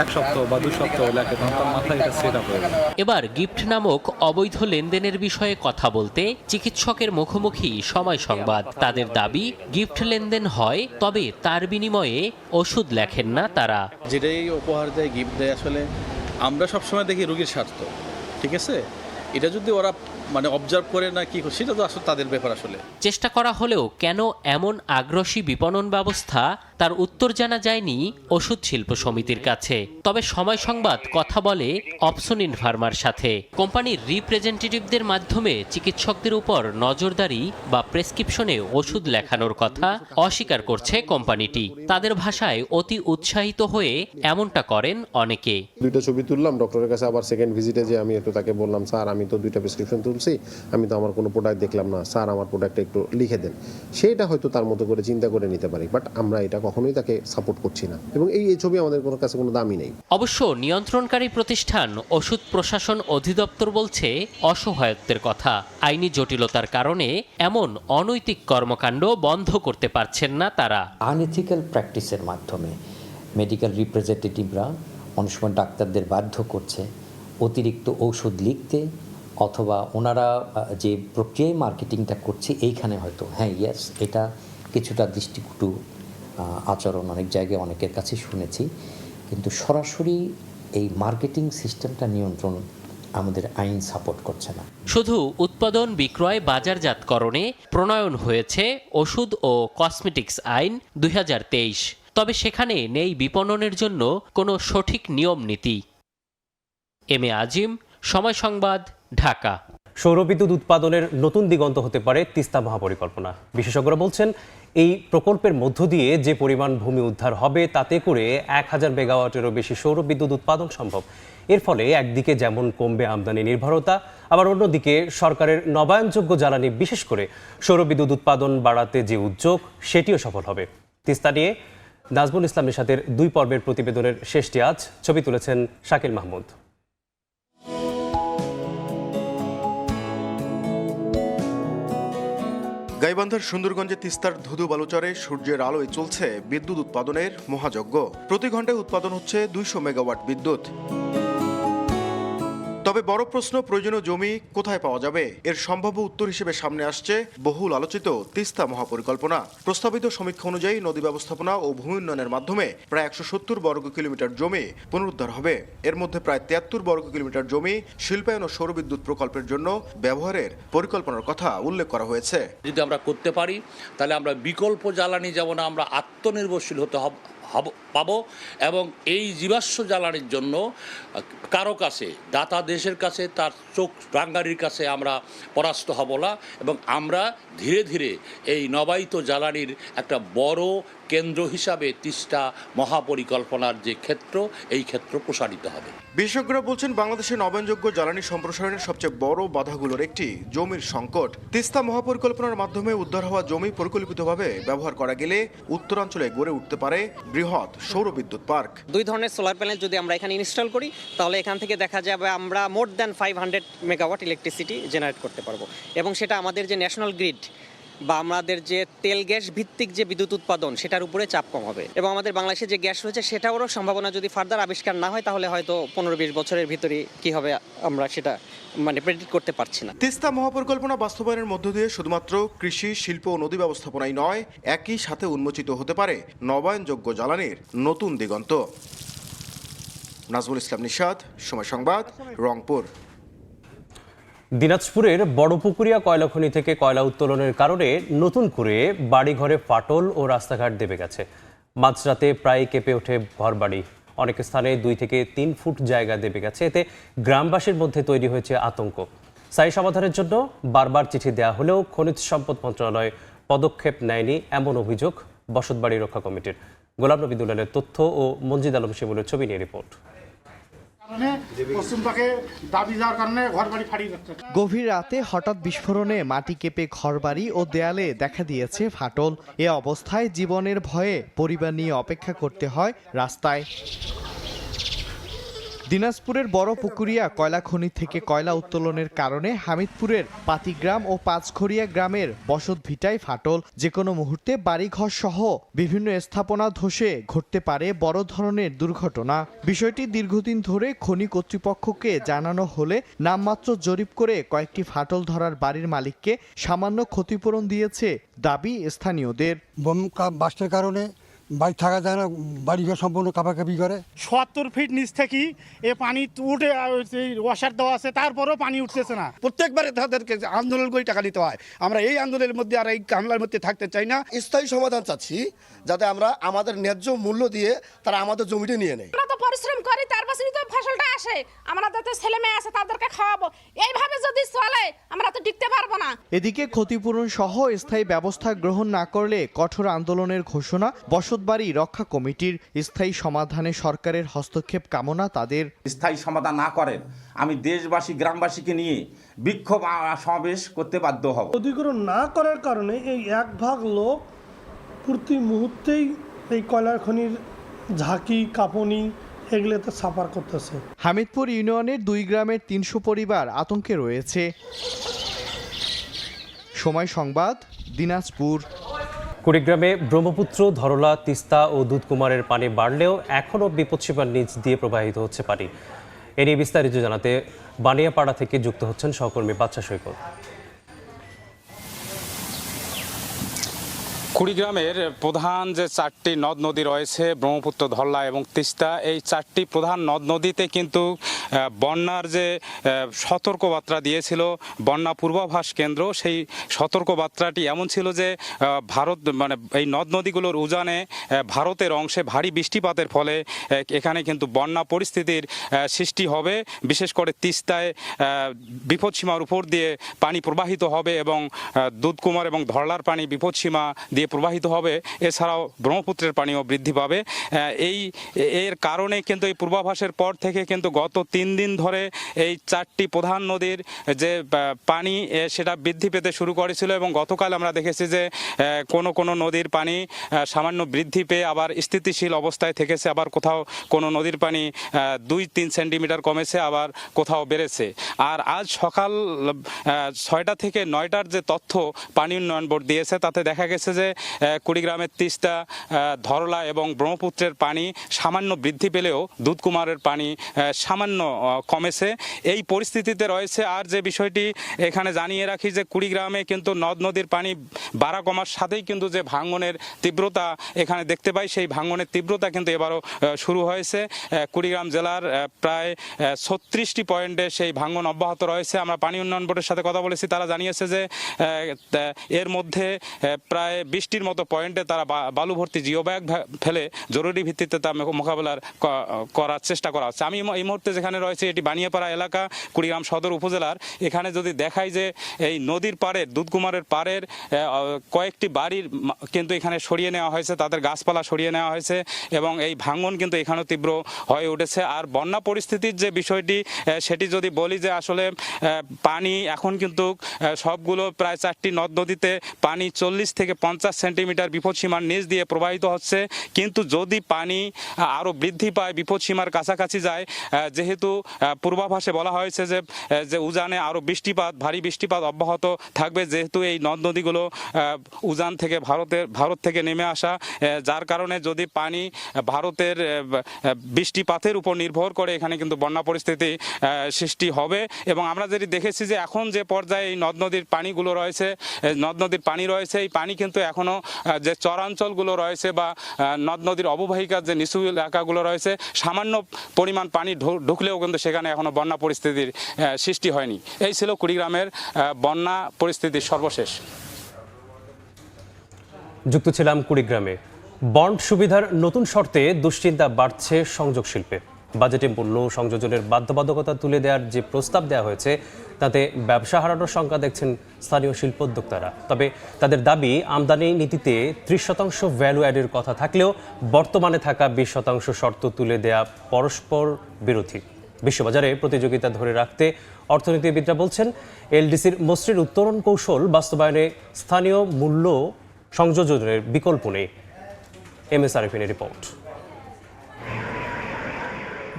1 সপ্তাহ বা 2 সপ্তাহ লেখে, তখন তার মাথায় এটা সেট আপ হয়ে যায়। এবার গিফট নামক অবৈধ লেনদেনের বিষয়ে কথা বলতে চিকিৎসকের মুখোমুখি সময় সংবাদ। তাদের দাবি, গিফট লেনদেন হয়, তবে তার বিনিময়ে ওষুধ লেখেন না তারা। যেটাই উপহার দেয়, গিফট দেয়, আসলে আমরা সবসময় দেখি রোগীর স্বার্থ, ঠিক আছে? এটা যদি ওরা অবজার্ভ করে না কি, সেটা তো আসলে তাদের ব্যাপার। আসলে চেষ্টা করা হলেও কেন এমন আগ্রাসী বিপণন ব্যবস্থা, তার উত্তর জানা যায়নি ওষুধ শিল্প সমিতির কাছে। তবে সময় সংবাদ কথা বলে অপসনিন ফার্মার সাথে। কোম্পানির রিপ্রেজেন্টেটিভদের মাধ্যমে চিকিৎসকদের উপর নজরদারি বা প্রেসক্রিপশনে ওষুধ লেখানোর কথা অস্বীকার করছে কোম্পানিটি। তাদের ভাষায় অতি উৎসাহিত হয়ে এমনটা করেন অনেকে। 2টা ছবি তুললাম ডক্টরের কাছে, আবার সেকেন্ড ভিজিটে যে আমি একটু তাকে বললাম, স্যার আমি তো 2টা প্রেসক্রিপশন তুলছি, আমি তো আমার কোনো প্রোডাক্ট দেখলাম না, স্যার আমার প্রোডাক্টটা একটু লিখে দেন। সেটা হয়তো তার মতো করে চিন্তা করে নিতে পারি, বাট আমরা এটা কখনোই তাকে সাপোর্ট করছি না, এবং এই ছবি আমাদের কোনো কাছে কোনো দামই নেই। অবশ্য নিয়ন্ত্রণকারী প্রতিষ্ঠান ওষুধ প্রশাসন অধিদপ্তর বলছে অসহায়ত্বের কথা। আইনি জটিলতার কারণে এমন অনৈতিক কর্মকাণ্ড বন্ধ করতে পারছেন না তারা। আনএথিক্যাল প্র্যাকটিসের মাধ্যমে মেডিকেল রিপ্রেজেন্টেটিভরা অনেক সময় ডাক্তারদের বাধ্য করছে অতিরিক্ত ঔষধ লিখতে, অথবা ওনারা যে প্রক্রিয়ায় মার্কেটিংটা করছে এইখানে হয়তো ইয়েস, এটা কিছুটা দৃষ্টিকটু আচরণ অনেক জায়গায় অনেকের কাছে শুনেছি, কিন্তু সরাসরি এই মার্কেটিং সিস্টেমটা নিয়ন্ত্রণ আমাদের আইন সাপোর্ট করছে না। শুধু উৎপাদন, বিক্রয়, বাজারজাতকরণে প্রণয়ন হয়েছে ওষুধ ও কসমেটিক্স আইন 2023, তবে সেখানে নেই বিপণনের জন্য কোনো সঠিক নিয়ম নীতি। এম এ আজিম, সময় সংবাদ, ঢাকা। সৌরবিদ্যুৎ উৎপাদনের নতুন দিগন্ত হতে পারে তিস্তা মহাপরিকল্পনা। বিশেষজ্ঞরা বলছেন, এই প্রকল্পের মধ্য দিয়ে যে পরিমাণ ভূমি উদ্ধার হবে তাতে করে 1000 মেগাওয়াটেরও বেশি সৌরবিদ্যুৎ উৎপাদন সম্ভব। এর ফলে একদিকে যেমন কমবে আমদানি নির্ভরতা, আবার অন্যদিকে সরকারের নবায়নযোগ্য জ্বালানি, বিশেষ করে সৌরবিদ্যুৎ উৎপাদন বাড়াতে যে উদ্যোগ, সেটিও সফল হবে। তিস্তা নিয়ে নাজমুল ইসলামের সাথে 2 পর্বের প্রতিবেদনের শেষটি আজ। ছবি তুলেছেন শাকিল মাহমুদ। গাইবান্ধার সুন্দরগঞ্জে তিস্তার ধুধু বালুচরে সূর্যের আলোয় চলছে বিদ্যুৎ উৎপাদনের মহাযজ্ঞ। প্রতি ঘন্টায় উৎপাদন হচ্ছে 200 মেগাওয়াট বিদ্যুৎ। তবে বড় প্রশ্ন, প্রয়োজনীয় জমি কোথায় পাওয়া যাবে? এর সম্ভাব্য উত্তর হিসেবে সামনে আসছে বহুল আলোচিত তিস্তা মহাপরিকল্পনা। প্রস্তাবিত সমীক্ষা অনুযায়ী নদী ব্যবস্থাপনা ও ভূমি উন্নয়নের মাধ্যমে প্রায় 170 বর্গ কিলোমিটার জমি পুনরুদ্ধার হবে। এর মধ্যে প্রায় 73 বর্গ কিলোমিটার জমি শিল্পায়ন ও সৌরবিদ্যুৎ প্রকল্পের জন্য ব্যবহারের পরিকল্পনার কথা উল্লেখ করা হয়েছে। যদি আমরা করতে পারি তাহলে আমরা বিকল্প জ্বালানি যেমন আমরা আত্মনির্ভরশীল হতে পাবো, এবং এই জীবাশ্ম জ্বালানির জন্য কারো কাছে, দাতা দেশের কাছে, তার চোখ রাঙ্গারির কাছে আমরা পরাস্ত হব না, এবং আমরা ধীরে ধীরে এই নবায়িত জ্বালানির একটা বড় কেন্দ্র হিসাবে তিস্তা মহাপরিকল্পনার যে ক্ষেত্র, এই ক্ষেত্র প্রসারিত হবে। বিশেষজ্ঞরা বলছেন বাংলাদেশে নবায়নযোগ্য জ্বালানি সম্প্রসারণের সবচেয়ে বড় বাধাগুলোর একটি জমির সংকট। তিস্তা মহাপরিকল্পনার মাধ্যমে উদ্ধার হওয়া জমি পরিকল্পিতভাবে ব্যবহার করা গেলে উত্তরাঞ্চলে গড়ে উঠতে পারে বৃহৎ সৌরবিদ্যুৎ পার্ক। 2 ধরনের সোলার প্যানেল যদি আমরা এখানে ইনস্টল করি তাহলে এখান থেকে দেখা যাবে আমরা more than 500 megawatt electricity generate করতে পারবো, এবং সেটা আমাদের যে ন্যাশনাল গ্রিড বা আমাদের যে তেল গ্যাস ভিত্তিক যে বিদ্যুৎ উৎপাদন সেটার উপরে চাপ কম হবে, এবং আমাদের বাংলাদেশে যে গ্যাস রয়েছে সেটারও সম্ভাবনা যদি ফার্দার আবিষ্কার না হয় তাহলে হয়তো 15-20 বছরের ভিতরে কি হবে আমরা সেটা প্রেডিক্ট করতে পারছি না। তিস্তা মহাপরিকল্পনা বাস্তবায়নের মধ্য দিয়ে শুধুমাত্র কৃষি, শিল্প ও নদী ব্যবস্থাপনাই নয়, একই সাথে উন্মোচিত হতে পারে নবায়নযোগ্য জ্বালানির নতুন দিগন্ত। নাজমুল ইসলাম নিশাদ, সময় সংবাদ, রংপুর। দিনাজপুরের বড়পুকুরিয়া কয়লা খনি থেকে কয়লা উত্তোলনের কারণে নতুন করে বাড়িঘরে ফাটল ও রাস্তাঘাট দেবে গেছে। মাঝরাতে প্রায় কেঁপে ওঠে ঘরবাড়ি, অনেক স্থানে 2 থেকে 3 ফুট জায়গা দেবে গেছে। এতে গ্রামবাসীর মধ্যে তৈরি হয়েছে আতঙ্ক। স্থায়ী সমাধানের জন্য বারবার চিঠি দেওয়া হলেও খনিজ সম্পদ মন্ত্রণালয় পদক্ষেপ নেয়নি, এমন অভিযোগ বসতবাড়ি রক্ষা কমিটির। গোলাম নবী দুলালের তথ্য ও মঞ্জিদ আলম শিমুলের ছবি নিয়ে রিপোর্ট। গভীর রাতে হঠাৎ বিস্ফোরণে মাটি কেঁপে ঘরবাড়ি ও দেয়ালে দেখা দিয়েছে ফাটল। এ অবস্থায় জীবনের ভয়ে পরিবার নিয়ে অপেক্ষা করতে হয় রাস্তায়। দিনাজপুরের বড়পুকুরিয়া কয়লা খনি থেকে কয়লা উত্তোলনের কারণে হামিদপুরের পাতিগ্রাম ও পাঁচঘরিয়া গ্রামের বসত ভিটায় ফাটল। যে কোনো মুহূর্তে বাড়িঘর সহ বিভিন্ন স্থাপনা ধসে ঘটতে পারে বড় ধরনের দুর্ঘটনা। বিষয়টি দীর্ঘদিন ধরে খনি কর্তৃপক্ষকে জানানো হলে নামমাত্র জরিপ করে কয়েকটি ফাটল ধরার বাড়ির মালিককে সামান্য ক্ষতিপূরণ দিয়েছে দাবি স্থানীয়দের। বোম বাস্টের কারণে বাড়ি থাকা যায় না, বাড়িঘর সম্পূর্ণ কাঁপাকাঁপি করে। 70 ফিট নিচ থেকে এ পানি উঠে ওয়াশার দেওয়া আছে, তারপরেও পানি উঠতেছে না। প্রত্যেকবারে তাদেরকে আন্দোলন করে টাকা দিতে হয়। আমরা এই আন্দোলনের মধ্যে আর এই হামলার মধ্যে থাকতে চাই না। স্থায়ী সমাধান চাচ্ছি, যাতে আমরা আমাদের ন্যায্য মূল্য দিয়ে তারা আমাদের জমিটা নিয়ে নেয়। আমরা তো পরিশ্রম করি, তার পাশে তো ফসলটা আসে, আমাদের তো ছেলে মেয়ে আছে, তাদেরকে খাওয়াবো। এইভাবে যদি চলে আমরা তো টিকতে পারবো না। এদিকে ক্ষতিপূরণ সহ স্থায়ী ব্যবস্থা গ্রহণ না করলে কঠোর আন্দোলনের ঘোষণা বসতবাড়ি রক্ষা কমিটির। স্থায়ী সমাধানে সরকারের হস্তক্ষেপ কামনা তাদের। স্থায়ী সমাধান না করেন আমি দেশবাসী গ্রামবাসীকে নিয়ে বিক্ষোভ সমাবেশ করতে বাধ্য হব। অধিগ্রহণ না করার কারণে এই 1 ভাগ লোক প্রতি মুহূর্তেই এই কয়লা খনির ঝাঁকি কাঁপুনি এগুলোতে সাফার করতেছে। হামিদপুর ইউনিয়নের 2 গ্রামের 300 পরিবার আতঙ্কে রয়েছে। সময় সংবাদ, দিনাজপুর। কুড়িগ্রামে ব্রহ্মপুত্র, ধরলা, তিস্তা ও দুধকুমারের পানি বাড়লেও এখনও বিপদসীমার নিচ দিয়ে প্রবাহিত হচ্ছে পানি। এ নিয়ে বিস্তারিত জানাতে বানিয়াপাড়া থেকে যুক্ত হচ্ছেন সহকর্মী বাদশা সৈকত। কুড়িগ্রামের প্রধান যে 4টি নদ নদী রয়েছে, ব্রহ্মপুত্র, ধরলা এবং তিস্তা, এই 4টি প্রধান নদ নদীতে কিন্তু বন্যার যে সতর্কবার্তা দিয়েছিল বন্যা পূর্বাভাস কেন্দ্র, সেই সতর্কবার্তাটি এমন ছিল যে ভারত এই নদ নদীগুলোর উজানে ভারতের অংশে ভারী বৃষ্টিপাতের ফলে এখানে কিন্তু বন্যা পরিস্থিতির সৃষ্টি হবে। বিশেষ করে তিস্তায় বিপদসীমার উপর দিয়ে পানি প্রবাহিত হবে এবং দুধকুমার এবং ধরলার পানি বিপদসীমা দিয়ে প্রবাহিত হবে। এছাড়াও ব্রহ্মপুত্রের পানিও বৃদ্ধি পাবে। এর কারণে কিন্তু এই পূর্বাভাসের পর থেকে কিন্তু গত 3 দিন ধরে এই 4টি প্রধান নদীর যে পানি সেটা বৃদ্ধি পেতে শুরু করেছিল, এবং গতকাল আমরা দেখেছি যে কোনো নদীর পানি সামান্য বৃদ্ধি পেয়ে আবার স্থিতিশীল অবস্থায় থেকেছে, আবার কোথাও কোনো নদীর পানি 2-3 সেন্টিমিটার কমেছে, আবার কোথাও বেড়েছে। আর আজ সকাল 6টা থেকে 9টার যে তথ্য পানি উন্নয়ন বোর্ড দিয়েছে তাতে দেখা গেছে যে কুড়িগ্রামের তিস্তা, ধরলা এবং ব্রহ্মপুত্রের পানি সামান্য বৃদ্ধি পেলেও দুধকুমারের পানি সামান্য কমেছে। এই পরিস্থিতিতে রয়েছে। আর যে বিষয়টি এখানে জানিয়ে রাখি যে কুড়িগ্রামে কিন্তু নদ নদীর পানি বাড়া কমার সাথেই কিন্তু যে ভাঙনের তীব্রতা এখানে দেখতে পাই, সেই ভাঙনের তীব্রতা কিন্তু এবারও শুরু হয়েছে। কুড়িগ্রাম জেলার প্রায় 36টি পয়েন্টে সেই ভাঙন অব্যাহত রয়েছে। আমরা পানি উন্নয়ন বোর্ডের সাথে কথা বলেছি, তারা জানিয়েছে যে এর মধ্যে প্রায় 20 20টির মতো পয়েন্টে তারা বালু ভর্তি জিও ব্যাগ ফেলে জরুরি ভিত্তিতে তা মোকাবেলার করার চেষ্টা করা হচ্ছে। আমি এই মুহূর্তে যেখানে রয়েছে এটি বানিয়াপাড়া এলাকা, কুড়িগ্রাম সদর উপজেলার। এখানে যদি দেখাই যে এই নদীর পাড়ের দুধকুমারের পাড়ের কয়েকটি বাড়ির কিন্তু এখানে সরিয়ে নেওয়া হয়েছে, তাদের গাছপালা সরিয়ে নেওয়া হয়েছে এবং এই ভাঙন কিন্তু এখানেও তীব্র হয়ে উঠেছে। আর বন্যা পরিস্থিতির যে বিষয়টি সেটি যদি বলি যে আসলে পানি এখন কিন্তু সবগুলো প্রায় 4টি নদ নদীতে পানি 40 থেকে 50 সেন্টিমিটার বিপদসীমার নিচ দিয়ে প্রবাহিত হচ্ছে। কিন্তু যদি পানি আরও বৃদ্ধি পায়, বিপদসীমার কাছাকাছি যায়, যেহেতু পূর্বাভাসে বলা হয়েছে যে উজানে আরও বৃষ্টিপাত, ভারী বৃষ্টিপাত অব্যাহত থাকবে, যেহেতু এই নদ নদীগুলো উজান থেকে ভারত থেকে নেমে আসা, যার কারণে যদি পানি ভারতের বৃষ্টিপাতের উপর নির্ভর করে এখানে কিন্তু বন্যা পরিস্থিতি সৃষ্টি হবে। এবং আমরা যেটি দেখেছি যে এখন যে পর্যায়ে এই নদ নদীর পানিগুলো রয়েছে, নদ নদীর পানি রয়েছে, এই পানি কিন্তু এখনও যে চরাঞ্চলগুলো রয়েছে বা নদ নদীর অববাহিকার যে নিচু এলাকাগুলো রয়েছে, সামান্য পরিমাণ পানি ঢুকলেও কিন্তু সেখানে এখনও বন্যা পরিস্থিতির সৃষ্টি হয়নি। এই ছিল কুড়িগ্রামের বন্যা পরিস্থিতির সর্বশেষ। যুক্ত ছিলাম কুড়িগ্রামে। বন্ড সুবিধার নতুন শর্তে দুশ্চিন্তা বাড়ছে সংযোগ শিল্পে। বাজেটে মূল্য সংযোজনের বাধ্যবাধকতা তুলে দেওয়ার যে প্রস্তাব দেওয়া হয়েছে তাতে ব্যবসা হারানোর শঙ্কা দেখছেন স্থানীয় শিল্পোদ্যোক্তারা। তবে তাদের দাবি, আমদানি নীতিতে 30% ভ্যালু অ্যাডের কথা থাকলেও বর্তমানে থাকা 20% শর্ত তুলে দেয়া পরস্পর বিরোধী। বিশ্ববাজারে প্রতিযোগিতা ধরে রাখতে অর্থনীতিবিদরা বলছেন এলডিসির মসৃণ উত্তরণ কৌশল বাস্তবায়নে স্থানীয় মূল্য সংযোজনের বিকল্প নেই। MS আরিফিনের report.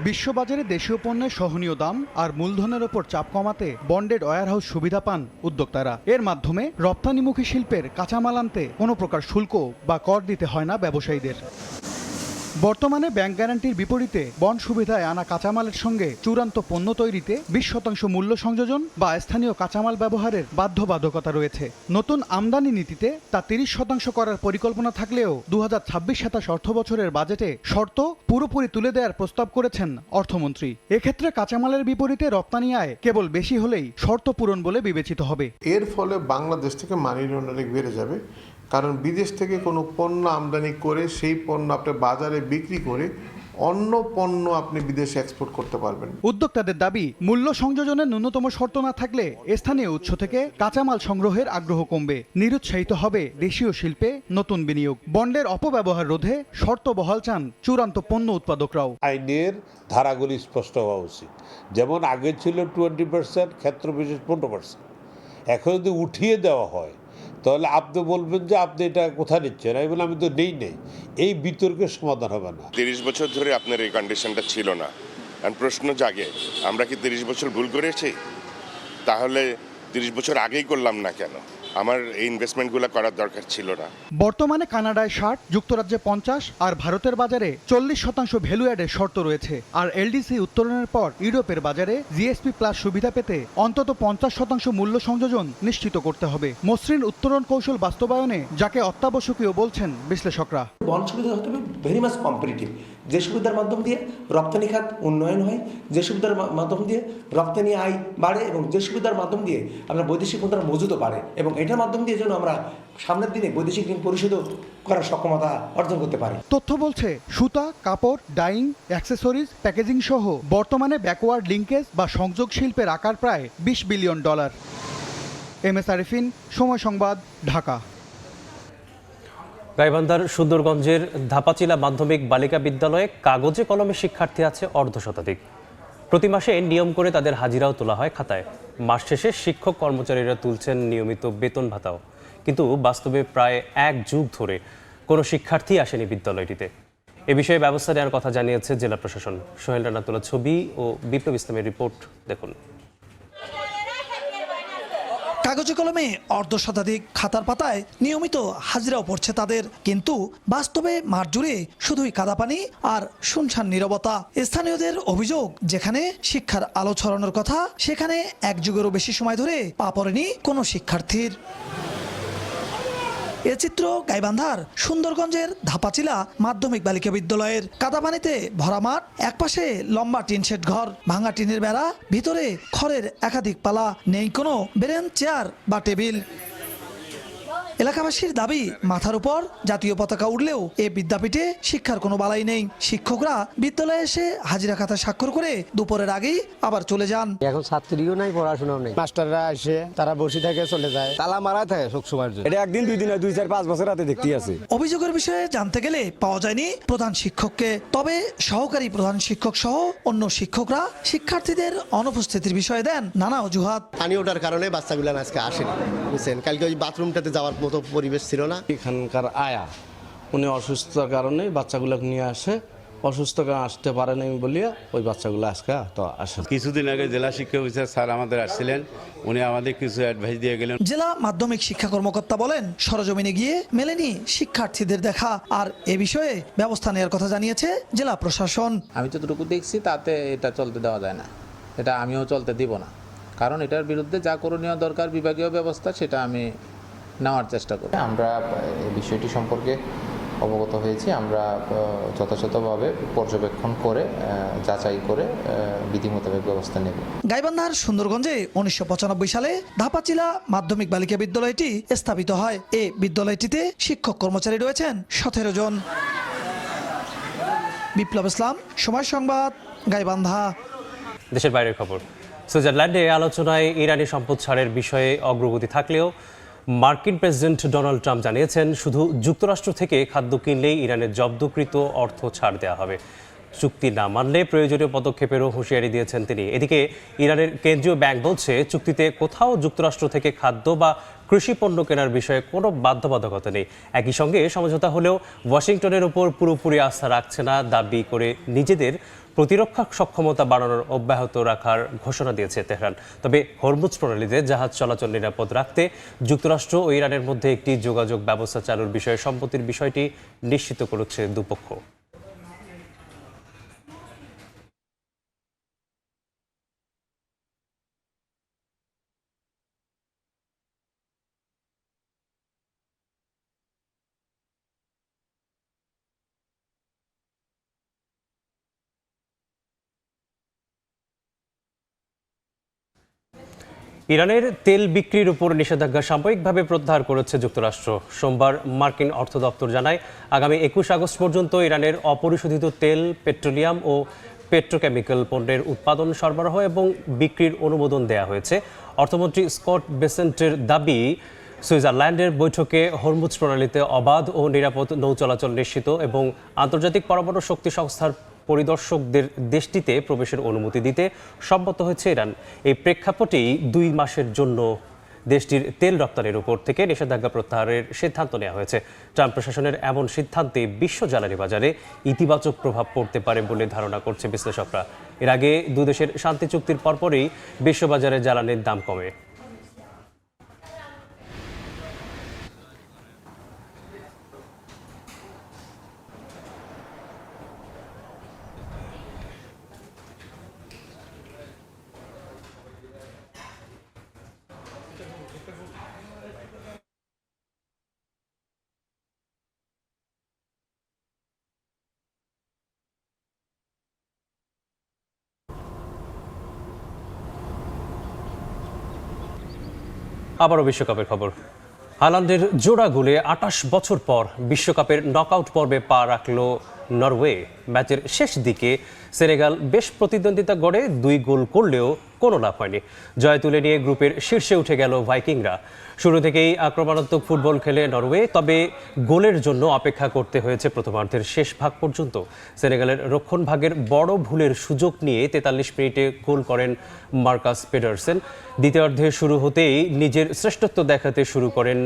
বিশ্ববাজারে দেশীয় পণ্যের সহনীয় দাম আর মূলধনের ওপর চাপ কমাতে বন্ডেড ওয়্যারহাউস সুবিধা পান উদ্যোক্তারা। এর মাধ্যমে রপ্তানিমুখী শিল্পের কাঁচামাল আনতে কোনো প্রকার শুল্ক বা কর দিতে হয় না ব্যবসায়ীদের। বর্তমানে ব্যাংক গ্যারান্টির বিপরীতে বন্ড সুবিধায় আনা কাঁচামালের সঙ্গে চূড়ান্ত পণ্য তৈরিতে 20% মূল্য সংযোজন বা স্থানীয় কাঁচামাল ব্যবহারের বাধ্যবাধকতা রয়েছে। নতুন আমদানি নীতিতে তা 30% করার পরিকল্পনা থাকলেও 2026-27 অর্থবছরের বাজেটে শর্ত পুরোপুরি তুলে দেওয়ার প্রস্তাব করেছেন অর্থমন্ত্রী। এক্ষেত্রে কাঁচামালের বিপরীতে রপ্তানি আয় কেবল বেশি হলেই শর্ত পূরণ বলে বিবেচিত হবে। এর ফলে বাংলাদেশ থেকে মানি লন্ডারিং বেড়ে যাবে, কারণ বিদেশ থেকে কোনো পণ্য আমদানি করে সেই পণ্য আপনি বাজারে বিক্রি করে অন্য পণ্য আপনি বিদেশে এক্সপোর্ট করতে পারবেন। উদ্যোক্তাদের দাবি, মূল্য সংযোজনের ন্যূনতম শর্ত না থাকলে স্থানীয় উৎস থেকে কাঁচামাল সংগ্রহের আগ্রহ কমবে, নিরুৎসাহিত হবে দেশীয় শিল্পে নতুন বিনিয়োগ। বন্ডের অপব্যবহার রোধে শর্ত বহাল চান চূড়ান্ত পণ্য উৎপাদকরাও। আইনের ধারাগুলি স্পষ্ট হওয়া উচিত। যেমন আগে ছিল 20%, ক্ষেত্র বিশেষ 15%। এখন যদি উঠিয়ে দেওয়া হয় তাহলে আপনি বলবেন যে আপনি এটা কোথায় নিচ্ছেন, আমি তো নেই। এই বিতর্কের সমাধান হবে না। 30 বছর ধরে আপনার এই কন্ডিশনটা ছিল না। আর প্রশ্ন জাগে, আমরা কি 30 বছর ভুল করেছি? তাহলে 30 বছর আগেই করলাম না কেন? আমার এই ইনভেস্টমেন্টগুলো করার দরকার ছিল না। বর্তমানে কানাডায় 60, যুক্তরাজ্যে 50 আর ভারতের বাজারে 40% ভ্যালু অ্যাডের শর্ত রয়েছে। আর এলডিসি উত্তরণের পর ইউরোপের বাজারে জিএসপি প্লাস সুবিধা পেতে অন্তত 50% মূল্য সংযোজন নিশ্চিত করতে হবে। মসৃণ উত্তরণ কৌশল বাস্তবায়নে যাকে অত্যাবশ্যকীয় বলছেন বিশ্লেষকরা। বন্ড সুবিধা হতে হবে ভেরি মাচ কম্পিটিটিভ, যে সুবিধার মাধ্যম দিয়ে রপ্তানি খাত উন্নয়ন হয়, যে সুবিধার মাধ্যম দিয়ে রপ্তানি আয় বাড়ে এবং যে সুবিধার মাধ্যম দিয়ে আমরা বৈদেশিক মুদ্রার মজুদও বাড়ে এবং এটার মাধ্যম দিয়ে যেন আমরা সামনের দিনে বৈদেশিক ঋণ পরিশোধ করার সক্ষমতা অর্জন করতে পারি। তথ্য বলছে সুতা, কাপড়, ডাইং, অ্যাক্সেসরিজ, প্যাকেজিং সহ বর্তমানে ব্যাকওয়ার্ড লিঙ্কেজ বা সংযোগ শিল্পের আকার প্রায় $20 বিলিয়ন। MS আরিফিন, সময় সংবাদ, ঢাকা। গাইবান্ধার সুন্দরগঞ্জের ধাপাচিলা মাধ্যমিক বালিকা বিদ্যালয়ে কাগজে কলমে শিক্ষার্থী আছে 1/2 প্রতি মাসে নিয়ম করে তাদের হাজিরাও তোলা হয় খাতায়। মাস শেষে শিক্ষক কর্মচারীরা তুলছেন নিয়মিত বেতন ভাতাও। কিন্তু বাস্তবে প্রায় 1 যুগ ধরে কোনো শিক্ষার্থী আসেনি বিদ্যালয়টিতে। এ বিষয়ে ব্যবস্থা নেওয়ার কথা জানিয়েছে জেলা প্রশাসন। সোহেল রানা তোলা ছবি ও বিপ্লব ইসলামের রিপোর্ট দেখুন। কাগজে কলমে 1/2 খাতার পাতায় নিয়মিত হাজিরাও পড়ছে তাদের, কিন্তু বাস্তবে মাঠ জুড়ে শুধুই কাদাপানি আর শুনশান নীরবতা। স্থানীয়দের অভিযোগ, যেখানে শিক্ষার আলো ছড়ানোর কথা সেখানে 1 যুগেরও বেশি সময় ধরে পা পড়েনি কোনো শিক্ষার্থীর। এ চিত্র গাইবান্ধার সুন্দরগঞ্জের ধাপাচিলা মাধ্যমিক বালিকা বিদ্যালয়ের। কাদাপানিতে ভরা মাঠ, একপাশে লম্বা টিন শেড ঘর, ভাঙা টিনের বেড়া, ভিতরে খড়ের একাধিক পালা, নেই কোনো বেরেন, চেয়ার বা টেবিল। এলাকাবাসীর দাবি, মাথার উপর জাতীয় পতাকা উঠলেও এ বিদ্যাপীঠে শিক্ষার কোনো বালাই নেই। শিক্ষকরা বিদ্যালয়ে এসে হাজিরা খাতা স্বাক্ষর করে দুপুরের আগেই আবার চলে যান। এখন ছাত্রীও নাই, পড়াশোনাও নেই। মাস্টাররা আসে, তারা বসে থাকে, চলে যায়, তালা মারা থাকে সব সময়। এটা একদিন, 2 দিন, 2, 4, 5 বছর রাতে দেখতে আছে। অভিযোগের বিষয়ে জানতে গেলে পাওয়া যায়নি প্রধান শিক্ষককে। তবে সহকারী প্রধান শিক্ষক সহ অন্য শিক্ষকরা শিক্ষার্থীদের অনুপস্থিতির বিষয়ে দেন নানা অজুহাত। পানি ওঠার কারণে বাচ্চাগুলো আজকে আসেনি, বুঝছেন। কালকে ওই বাথরুমটাতে যাওয়ার মতো পরিবেশ ছিল না। এখানকার আয়া উনি অসুস্থতার কারণে বাচ্চাগুলোকে নিয়ে আসে, অসুস্থ কারণে আসতে পারেন বলিয়া ওই বাচ্চাগুলো আজকে তো আসে। কিছুদিন আগে জেলা শিক্ষা অফিসার স্যার আমাদের আসছিলেন, উনি আমাদের কিছু অ্যাডভাইস দিয়ে গেলেন। জেলা মাধ্যমিক শিক্ষা কর্মকর্তা বলেন, সরজমিনে গিয়ে মেলেনি শিক্ষার্থীদের দেখা, আর এ বিষয়ে ব্যবস্থা নেওয়ার কথা জানিয়েছে জেলা প্রশাসন। আমি যতটুকু দেখছি তাতে এটা চলতে দেওয়া যায় না, এটা আমিও চলতে দিব না, কারণ এটার বিরুদ্ধে যা করণীয় দরকার বিভাগীয় ব্যবস্থা সেটা আমি নেওয়ার চেষ্টা করি। আমরা এই বিষয়টি সম্পর্কে অবগত হয়েছি, আমরা যথাযথভাবে পর্যবেক্ষণ করে যাচাই করে বিধি মোতাবেক ব্যবস্থা নেব। গাইবান্ধার সুন্দরগঞ্জে 1995 সালে ধাপাচিলা মাধ্যমিক বালিকা বিদ্যালয়টি স্থাপিত হয়। এই বিদ্যালয়টিতে শিক্ষক কর্মচারী রয়েছেন 17 জন। বিপ্লব ইসলাম, সময় সংবাদ, গাইবান্ধা। দেশের বাইরের খবর। সুইজারল্যান্ডে আলোচনায় ইরানি সম্পদ ছাড়ের বিষয়ে অগ্রগতি থাকলেও মার্কিন প্রেসিডেন্ট ডোনাল্ড ট্রাম্প জানিয়েছেন, শুধু যুক্তরাষ্ট্র থেকে খাদ্য কিনলেই ইরানের জব্দকৃত অর্থ ছাড় দেওয়া হবে। চুক্তি না মানলে প্রয়োজনীয় পদক্ষেপেরও হুঁশিয়ারি দিয়েছেন তিনি। এদিকে ইরানের কেন্দ্রীয় ব্যাংক বলছে, চুক্তিতে কোথাও যুক্তরাষ্ট্র থেকে খাদ্য বা কৃষি পণ্য কেনার বিষয়ে কোনো বাধ্যবাধকতা নেই। একই সঙ্গে সমঝোতা হলেও ওয়াশিংটনের উপর পুরোপুরি আস্থা রাখছে না দাবি করে নিজেদের প্রতিরক্ষা সক্ষমতা বাড়ানোর অব্যাহত রাখার ঘোষণা দিয়েছে তেহরান। তবে হরমুজ প্রণালীতে জাহাজ চলাচল নিরাপদ রাখতে যুক্তরাষ্ট্র ও ইরানের মধ্যে একটি যোগাযোগ ব্যবস্থা চালুর বিষয়ে সম্মতির বিষয়টি নিশ্চিত করেছে দুপক্ষ। ইরানের তেল বিক্রির উপর নিষেধাজ্ঞা সাময়িকভাবে প্রত্যাহার করেছে যুক্তরাষ্ট্র। সোমবার মার্কিন অর্থ দপ্তর জানায়, আগামী 21 আগস্ট পর্যন্ত ইরানের অপরিশোধিত তেল, পেট্রোলিয়াম ও পেট্রোকেমিক্যাল পণ্যের উৎপাদন, সরবরাহ এবং বিক্রির অনুমোদন দেওয়া হয়েছে। অর্থমন্ত্রী স্কট বেসেন্টের দাবি, সুইজারল্যান্ডের বৈঠকে হরমুজ প্রণালীতে অবাধ ও নিরাপদ নৌ চলাচল নিশ্চিত এবং আন্তর্জাতিক পরমাণু শক্তি সংস্থার পরিদর্শকদের দেশটিতে প্রবেশের অনুমতি দিতে সম্মত হয়েছে ইরান। এই প্রেক্ষাপটেই 2 মাসের জন্য দেশটির তেল রপ্তানির উপর থেকে নিষেধাজ্ঞা প্রত্যাহারের সিদ্ধান্ত নেওয়া হয়েছে। ট্রাম্প প্রশাসনের এমন সিদ্ধান্তে বিশ্ব জ্বালানি বাজারে ইতিবাচক প্রভাব পড়তে পারে বলে ধারণা করছে বিশ্লেষকরা। এর আগে 2 দেশের শান্তি চুক্তির পরপরই বিশ্ববাজারে জ্বালানির দাম কমে। আবারও বিশ্বকাপের খবর। হালান্ডের জোড়া গোলে 28 বছর পর বিশ্বকাপের নকআউট পর্বে পা রাখল নরওয়ে। ম্যাচের শেষ দিকে সেনেগাল বেশ প্রতিদ্বন্দ্বিতা গড়ে 2 গোল করলেও কোনো লাভ হয়নি। জয় তুলে নিয়ে গ্রুপের শীর্ষে উঠে গেল ভাইকিংরা। শুরু থেকেই আক্রমণাত্মক ফুটবল খেলে নরওয়ে, তবে গোলের জন্য অপেক্ষা করতে হয়েছে প্রথমার্ধের শেষ ভাগ পর্যন্ত। সেনেগালের রক্ষণভাগের বড় ভুলের সুযোগ নিয়ে 43 মিনিটে গোল করেন মার্কাস পেডারসেন। দ্বিতীয়ার্ধে শুরু হতেই নিজের শ্রেষ্ঠত্ব দেখাতে শুরু করেন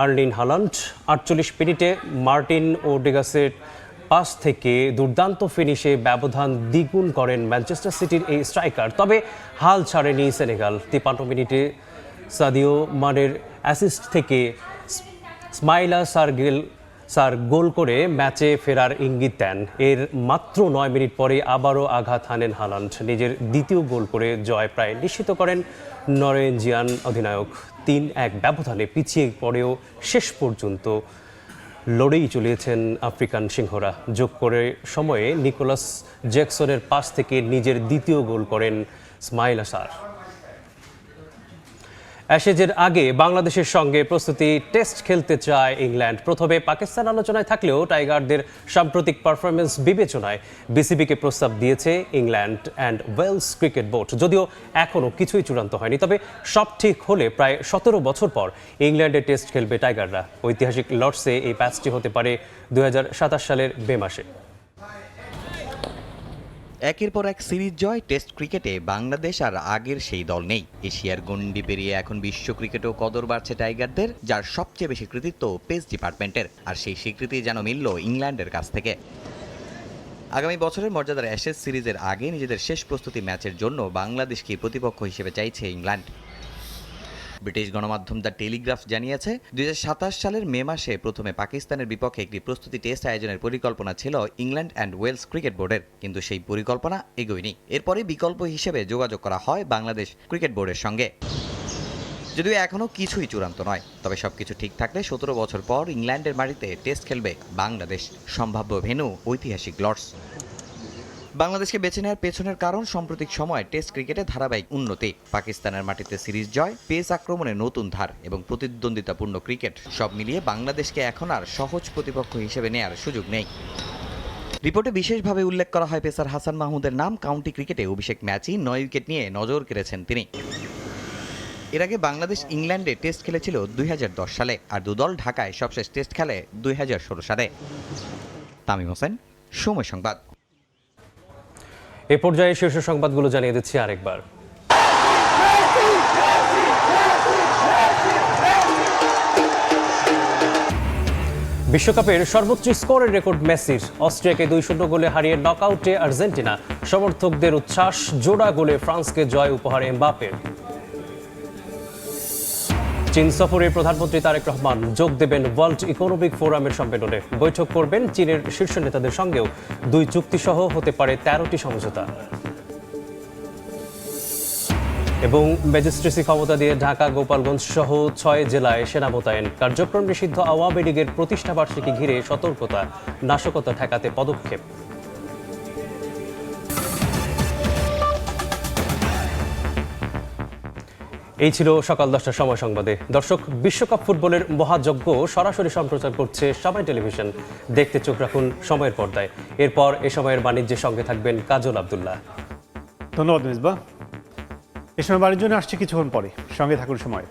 আর্লিং হালান্ড। 48 মিনিটে মার্টিন ওডেগাসের পাস থেকে দুর্দান্ত ফিনিশে ব্যবধান দ্বিগুণ করেন ম্যানচেস্টার সিটির এই স্ট্রাইকার। তবে হাল ছাড়েনি সেনেগাল। 53 মিনিটে সাদিও মানের অ্যাসিস্ট থেকে স্মাইলা সার গোল করে ম্যাচে ফেরার ইঙ্গিত দেন। এর মাত্র 9 মিনিট পরে আবারও আঘাত হানেন হালান্ড। নিজের দ্বিতীয় গোল করে জয় প্রায় নিশ্চিত করেন নরওয়েজিয়ান অধিনায়ক। 3-1 ব্যবধানে পিছিয়ে পড়েও শেষ পর্যন্ত লড়েই চলেছেন আফ্রিকান সিংহরা। যোগ করে সময়ে নিকোলাস জ্যাকসনের পাস থেকে নিজের দ্বিতীয় গোল করেন স্মাইলা সার। অ্যাশেজের আগে বাংলাদেশের সঙ্গে প্রস্তুতি টেস্ট খেলতে চায় ইংল্যান্ড। প্রথমে পাকিস্তান আলোচনায় থাকলেও টাইগারদের সাম্প্রতিক পারফরমেন্স বিবেচনায় বিসিবিকে প্রস্তাব দিয়েছে England and Wales cricket board. যদিও এখনও কিছুই চূড়ান্ত হয়নি, তবে সব ঠিক হলে প্রায় 17 বছর পর ইংল্যান্ডে টেস্ট খেলবে টাইগাররা। ঐতিহাসিক লর্ডসে এই ম্যাচটি হতে পারে 2027 সালের মে মাসে। একের পর এক সিরিজ জয়। টেস্ট ক্রিকেটে বাংলাদেশ আর আগের সেই দল নেই। এশিয়ার গণ্ডি পেরিয়ে এখন বিশ্ব ক্রিকেটেও কদর বাড়ছে টাইগারদের, যার সবচেয়ে বেশি কৃতিত্ব পেস ডিপার্টমেন্টের। আর সেই স্বীকৃতি যেন মিলল ইংল্যান্ডের কাছ থেকে। আগামী বছরের মর্যাদার অ্যাশেজ সিরিজের আগে নিজেদের শেষ প্রস্তুতি ম্যাচের জন্য বাংলাদেশকে প্রতিপক্ষ হিসেবে চাইছে ইংল্যান্ড। ব্রিটিশ গণমাধ্যম দ্য টেলিগ্রাফ জানিয়েছে 2027 সালের মে মাসে প্রথমে পাকিস্তানের বিপক্ষে একটি প্রস্তুতি টেস্ট আয়োজনের পরিকল্পনা ছিল ইংল্যান্ড অ্যান্ড ওয়েলস ক্রিকেট বোর্ডের, কিন্তু সেই পরিকল্পনা এগোয়নি। এরপরে বিকল্প হিসেবে যোগাযোগ করা হয় বাংলাদেশ ক্রিকেট বোর্ডের সঙ্গে। যদিও এখনও কিছুই চূড়ান্ত নয়, তবে সবকিছু ঠিক থাকলে 17 বছর পর ইংল্যান্ডের মাটিতে টেস্ট খেলবে বাংলাদেশ। সম্ভাব্য ভেন্যু ঐতিহাসিক লর্ডস। বাংলাদেশকে বেছে নেওয়ার পেছনের কারণ সাম্প্রতিক সময়ে টেস্ট ক্রিকেটে ধারাবাহিক উন্নতি, পাকিস্তানের মাটিতে সিরিজ জয়, পেস আক্রমণে নতুন ধার এবং প্রতিদ্বন্দ্বিতাপূর্ণ ক্রিকেট। সব মিলিয়ে বাংলাদেশকে এখন আর সহজ প্রতিপক্ষ হিসেবে নেয়ার সুযোগ নেই। রিপোর্টে বিশেষভাবে উল্লেখ করা হয় পেসার হাসান মাহমুদের নাম। কাউন্টি ক্রিকেটে অভিষেক ম্যাচই 9 উইকেট নিয়ে নজর কেড়েছেন তিনি। এর আগে বাংলাদেশ ইংল্যান্ডে টেস্ট খেলেছিল 2010 সালে, আর দুদল ঢাকায় সবশেষ টেস্ট খেলে 2016 সালে। তামিম হোসেন, সময় সংবাদ। এ পর্যায়ে শীর্ষ সংবাদগুলো জানিয়ে দিচ্ছি আরেকবার। বিশ্বকাপের সর্বোচ্চ স্কোরের রেকর্ড মেসির। অস্ট্রিয়াকে 2-0 গোলে হারিয়ে নকআউটে আর্জেন্টিনা। সমর্থকদের উচ্ছ্বাস, জোড়া গোলে ফ্রান্সকে জয় উপহার এমবাপের। চীন সফরে প্রধানমন্ত্রী তারেক রহমান যোগ দেবেন ওয়ার্ল্ড ইকোনমিক ফোরামের সম্মেলনে। বৈঠক করবেন চীনের শীর্ষ নেতাদের সঙ্গেও। 2 চুক্তিসহ হতে পারে 13টি সমঝোতা। এবং ম্যাজিস্ট্রেসি ক্ষমতা দিয়ে ঢাকা, গোপালগঞ্জ সহ 6 জেলায় সেনা মোতায়েন। কার্যক্রম নিষিদ্ধ আওয়ামী লীগের প্রতিষ্ঠাবার্ষিকী ঘিরে সতর্কতা, নাশকতা ঠেকাতে পদক্ষেপ। এই ছিল সকাল 10টার সময় সংবাদে। দর্শক, বিশ্বকাপ ফুটবলের মহাযজ্ঞ সরাসরি সম্প্রচার করছে সময় টেলিভিশন। দেখতে চোখ রাখুন সময়ের পর্দায়। এরপর এ সময়ের বাণিজ্যের সঙ্গে থাকবেন কাজল আব্দুল্লাহ। ধন্যবাদ মিসবাহ। এ সময় বাণিজ্য আসছে কিছুক্ষণ পরে, সঙ্গে থাকুন সময়ের।